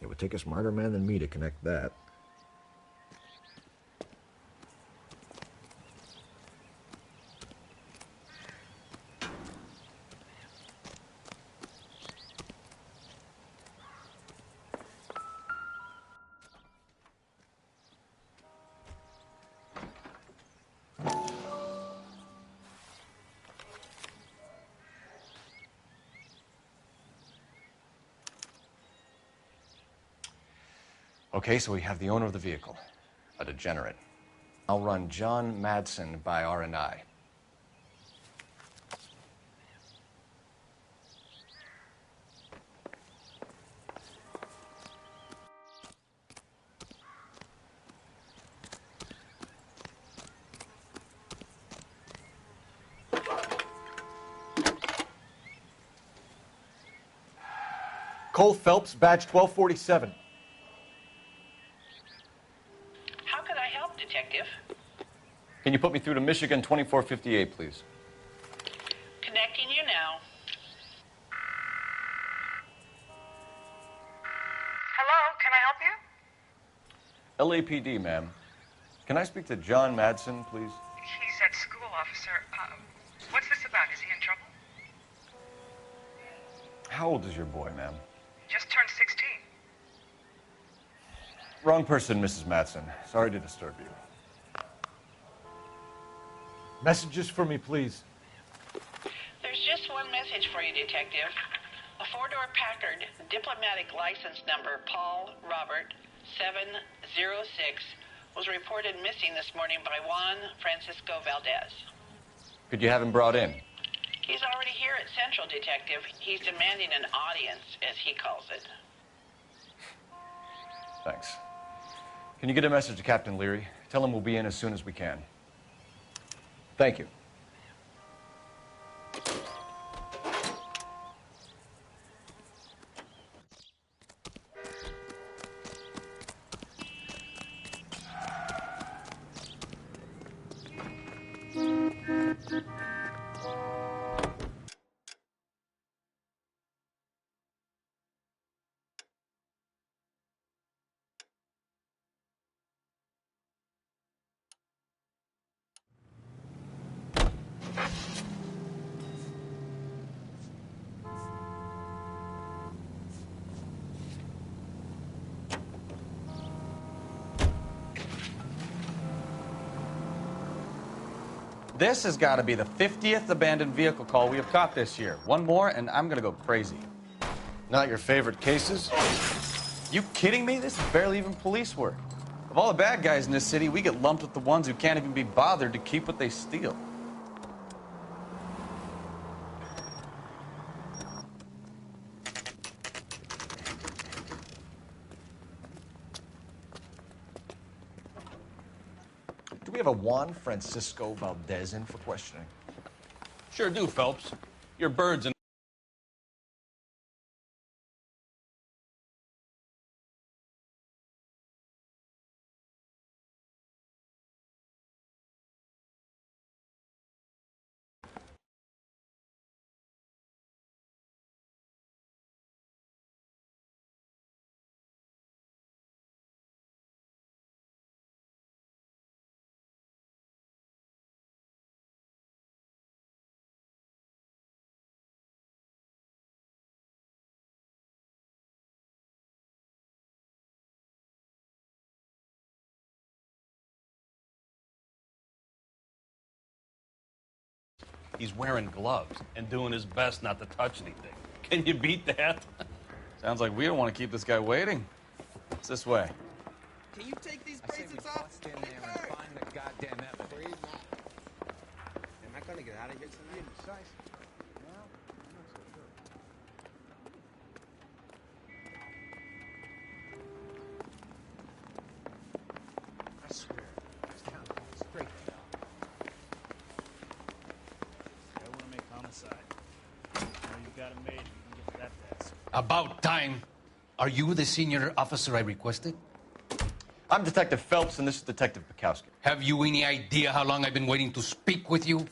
Speaker 1: It would take a smarter man than me to connect that.
Speaker 3: Okay, so we have the owner of the vehicle, a degenerate. I'll run John Madsen by R&I. Cole Phelps, badge 1247.
Speaker 10: How can I help, Detective?
Speaker 3: Can you put me through to Michigan 2458, please?
Speaker 10: Connecting you now. Hello, can I help you?
Speaker 3: LAPD, ma'am. Can I speak to John Madsen, please?
Speaker 13: He's at school, officer. What's this about? Is he in trouble?
Speaker 3: How old is your boy, ma'am?
Speaker 13: Just turned 16.
Speaker 3: Wrong person, Mrs. Madsen. Sorry to disturb you.
Speaker 16: Messages for me, please.
Speaker 10: There's just one message for you, Detective. A four-door Packard, diplomatic license number Paul Robert 706, was reported missing this morning by Juan Francisco Valdez.
Speaker 3: Could you have him brought in?
Speaker 10: He's already here at Central, Detective. He's demanding an audience, as he calls it.
Speaker 3: Thanks. Can you get a message to Captain Leary? Tell him we'll be in as soon as we can. Thank you.
Speaker 5: This has got to be the 50th abandoned vehicle call we have caught this year. One more, and I'm going to go crazy.
Speaker 3: Not your favorite cases?
Speaker 5: You kidding me? This is barely even police work. Of all the bad guys in this city, we get lumped with the ones who can't even be bothered to keep what they steal.
Speaker 3: Juan Francisco Valdez in for questioning?
Speaker 5: Sure do, Phelps. Your birds and he's wearing gloves and doing his best not to touch anything. Can you beat that?
Speaker 22: Sounds like we don't want to keep this guy waiting. It's this way.
Speaker 6: Can you take these bracelets off?
Speaker 9: In there and find the goddamn evidence.
Speaker 6: Am I gonna get out of here tonight?
Speaker 9: I swear, this town is straight to hell.
Speaker 18: I want to make homicide. Now you've got it made. You can get to that desk.
Speaker 2: About time. Are you the senior officer I requested?
Speaker 3: I'm Detective Phelps, and this is Detective Bukowski.
Speaker 2: Have you any idea how long I've been waiting to speak with you?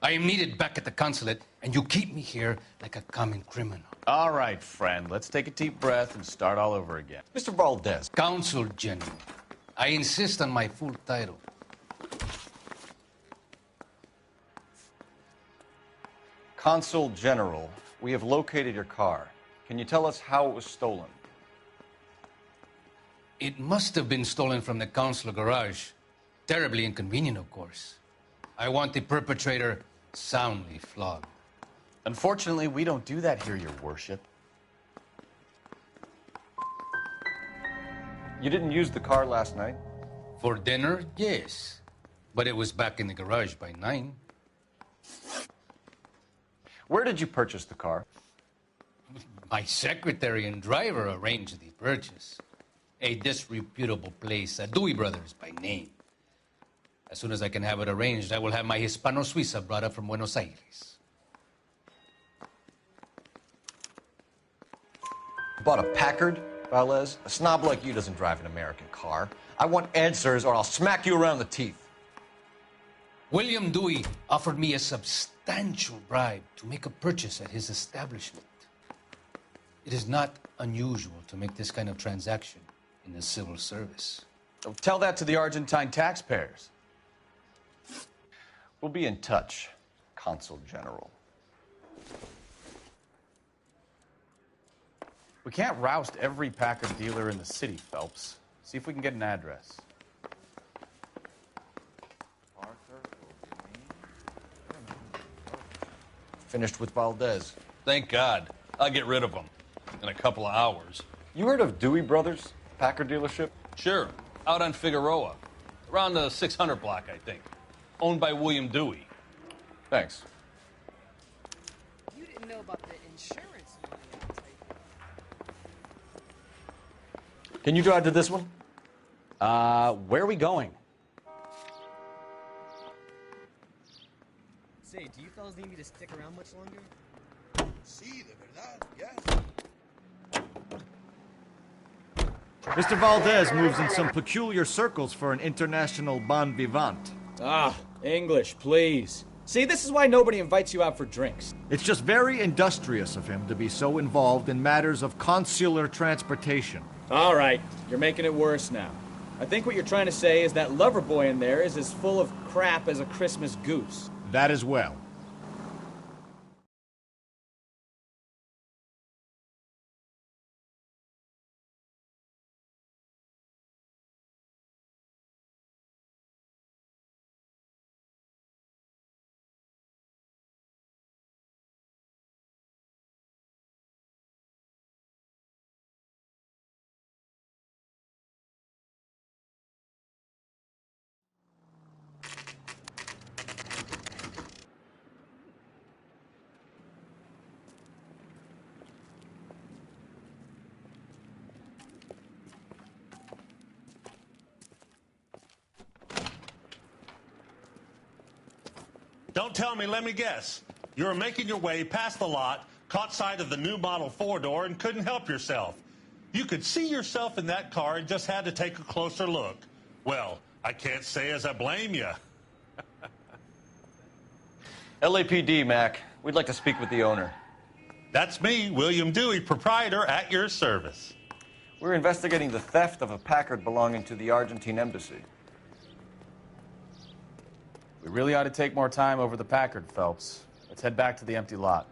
Speaker 2: I am needed back at the consulate, and you keep me here like a common criminal.
Speaker 22: All right, friend. Let's take a deep breath and start all over again.
Speaker 3: Mr. Valdez.
Speaker 2: Consul General. I insist on my full title.
Speaker 3: Consul General, we have located your car. Can you tell us how it was stolen?
Speaker 2: It must have been stolen from the consular garage. Terribly inconvenient, of course. I want the perpetrator soundly flogged.
Speaker 3: Unfortunately, we don't do that here, Your Worship. You didn't use the car last night?
Speaker 2: For dinner, yes. But it was back in the garage by 9.
Speaker 3: Where did you purchase the car?
Speaker 2: My secretary and driver arranged the purchase. A disreputable place, Dewey Brothers by name. As soon as I can have it arranged, I will have my Hispano Suiza brought up from Buenos Aires.
Speaker 3: Bought a Packard, Valdez? A snob like you doesn't drive an American car. I want answers or I'll smack you around the teeth.
Speaker 2: William Dewey offered me a substantial bribe to make a purchase at his establishment. It is not unusual to make this kind of transaction in the civil service.
Speaker 22: So tell that to the Argentine taxpayers.
Speaker 3: We'll be in touch, Consul General.
Speaker 22: We can't roust every Packard dealer in the city, Phelps. See if we can get an address.
Speaker 3: Finished with Valdez.
Speaker 5: Thank God. I'll get rid of him in a couple of hours.
Speaker 3: You heard of Dewey Brothers, Packard dealership?
Speaker 5: Sure. Out on Figueroa. Around the 600 block, I think. Owned by William Dewey.
Speaker 3: Thanks.
Speaker 6: You didn't know about the insurance money, I'll tell you.
Speaker 3: Can you drive to this one?
Speaker 22: Where are we going?
Speaker 6: Say, do you fellas need me to stick around much longer?
Speaker 17: Sí, de verdad, yes.
Speaker 16: Mr. Valdez moves in some peculiar circles for an international bon vivant.
Speaker 12: Ah, English, please. See, this is why nobody invites you out for drinks.
Speaker 16: It's just very industrious of him to be so involved in matters of consular transportation.
Speaker 12: All right, you're making it worse now. I think what you're trying to say is that lover boy in there is as full of crap as a Christmas goose.
Speaker 16: That as well.
Speaker 8: Don't tell me, let me guess. You were making your way past the lot, caught sight of the new model four-door, and couldn't help yourself. You could see yourself in that car and just had to take a closer look. Well, I can't say as I blame you.
Speaker 3: LAPD, Mac. We'd like to speak with the owner.
Speaker 8: That's me, William Dewey, proprietor, at your service.
Speaker 3: We're investigating the theft of a Packard belonging to the Argentine embassy.
Speaker 5: We really ought to take more time over the Packard, Phelps. Let's head back to the empty lot.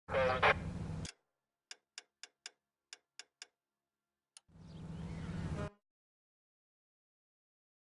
Speaker 19: Thank you.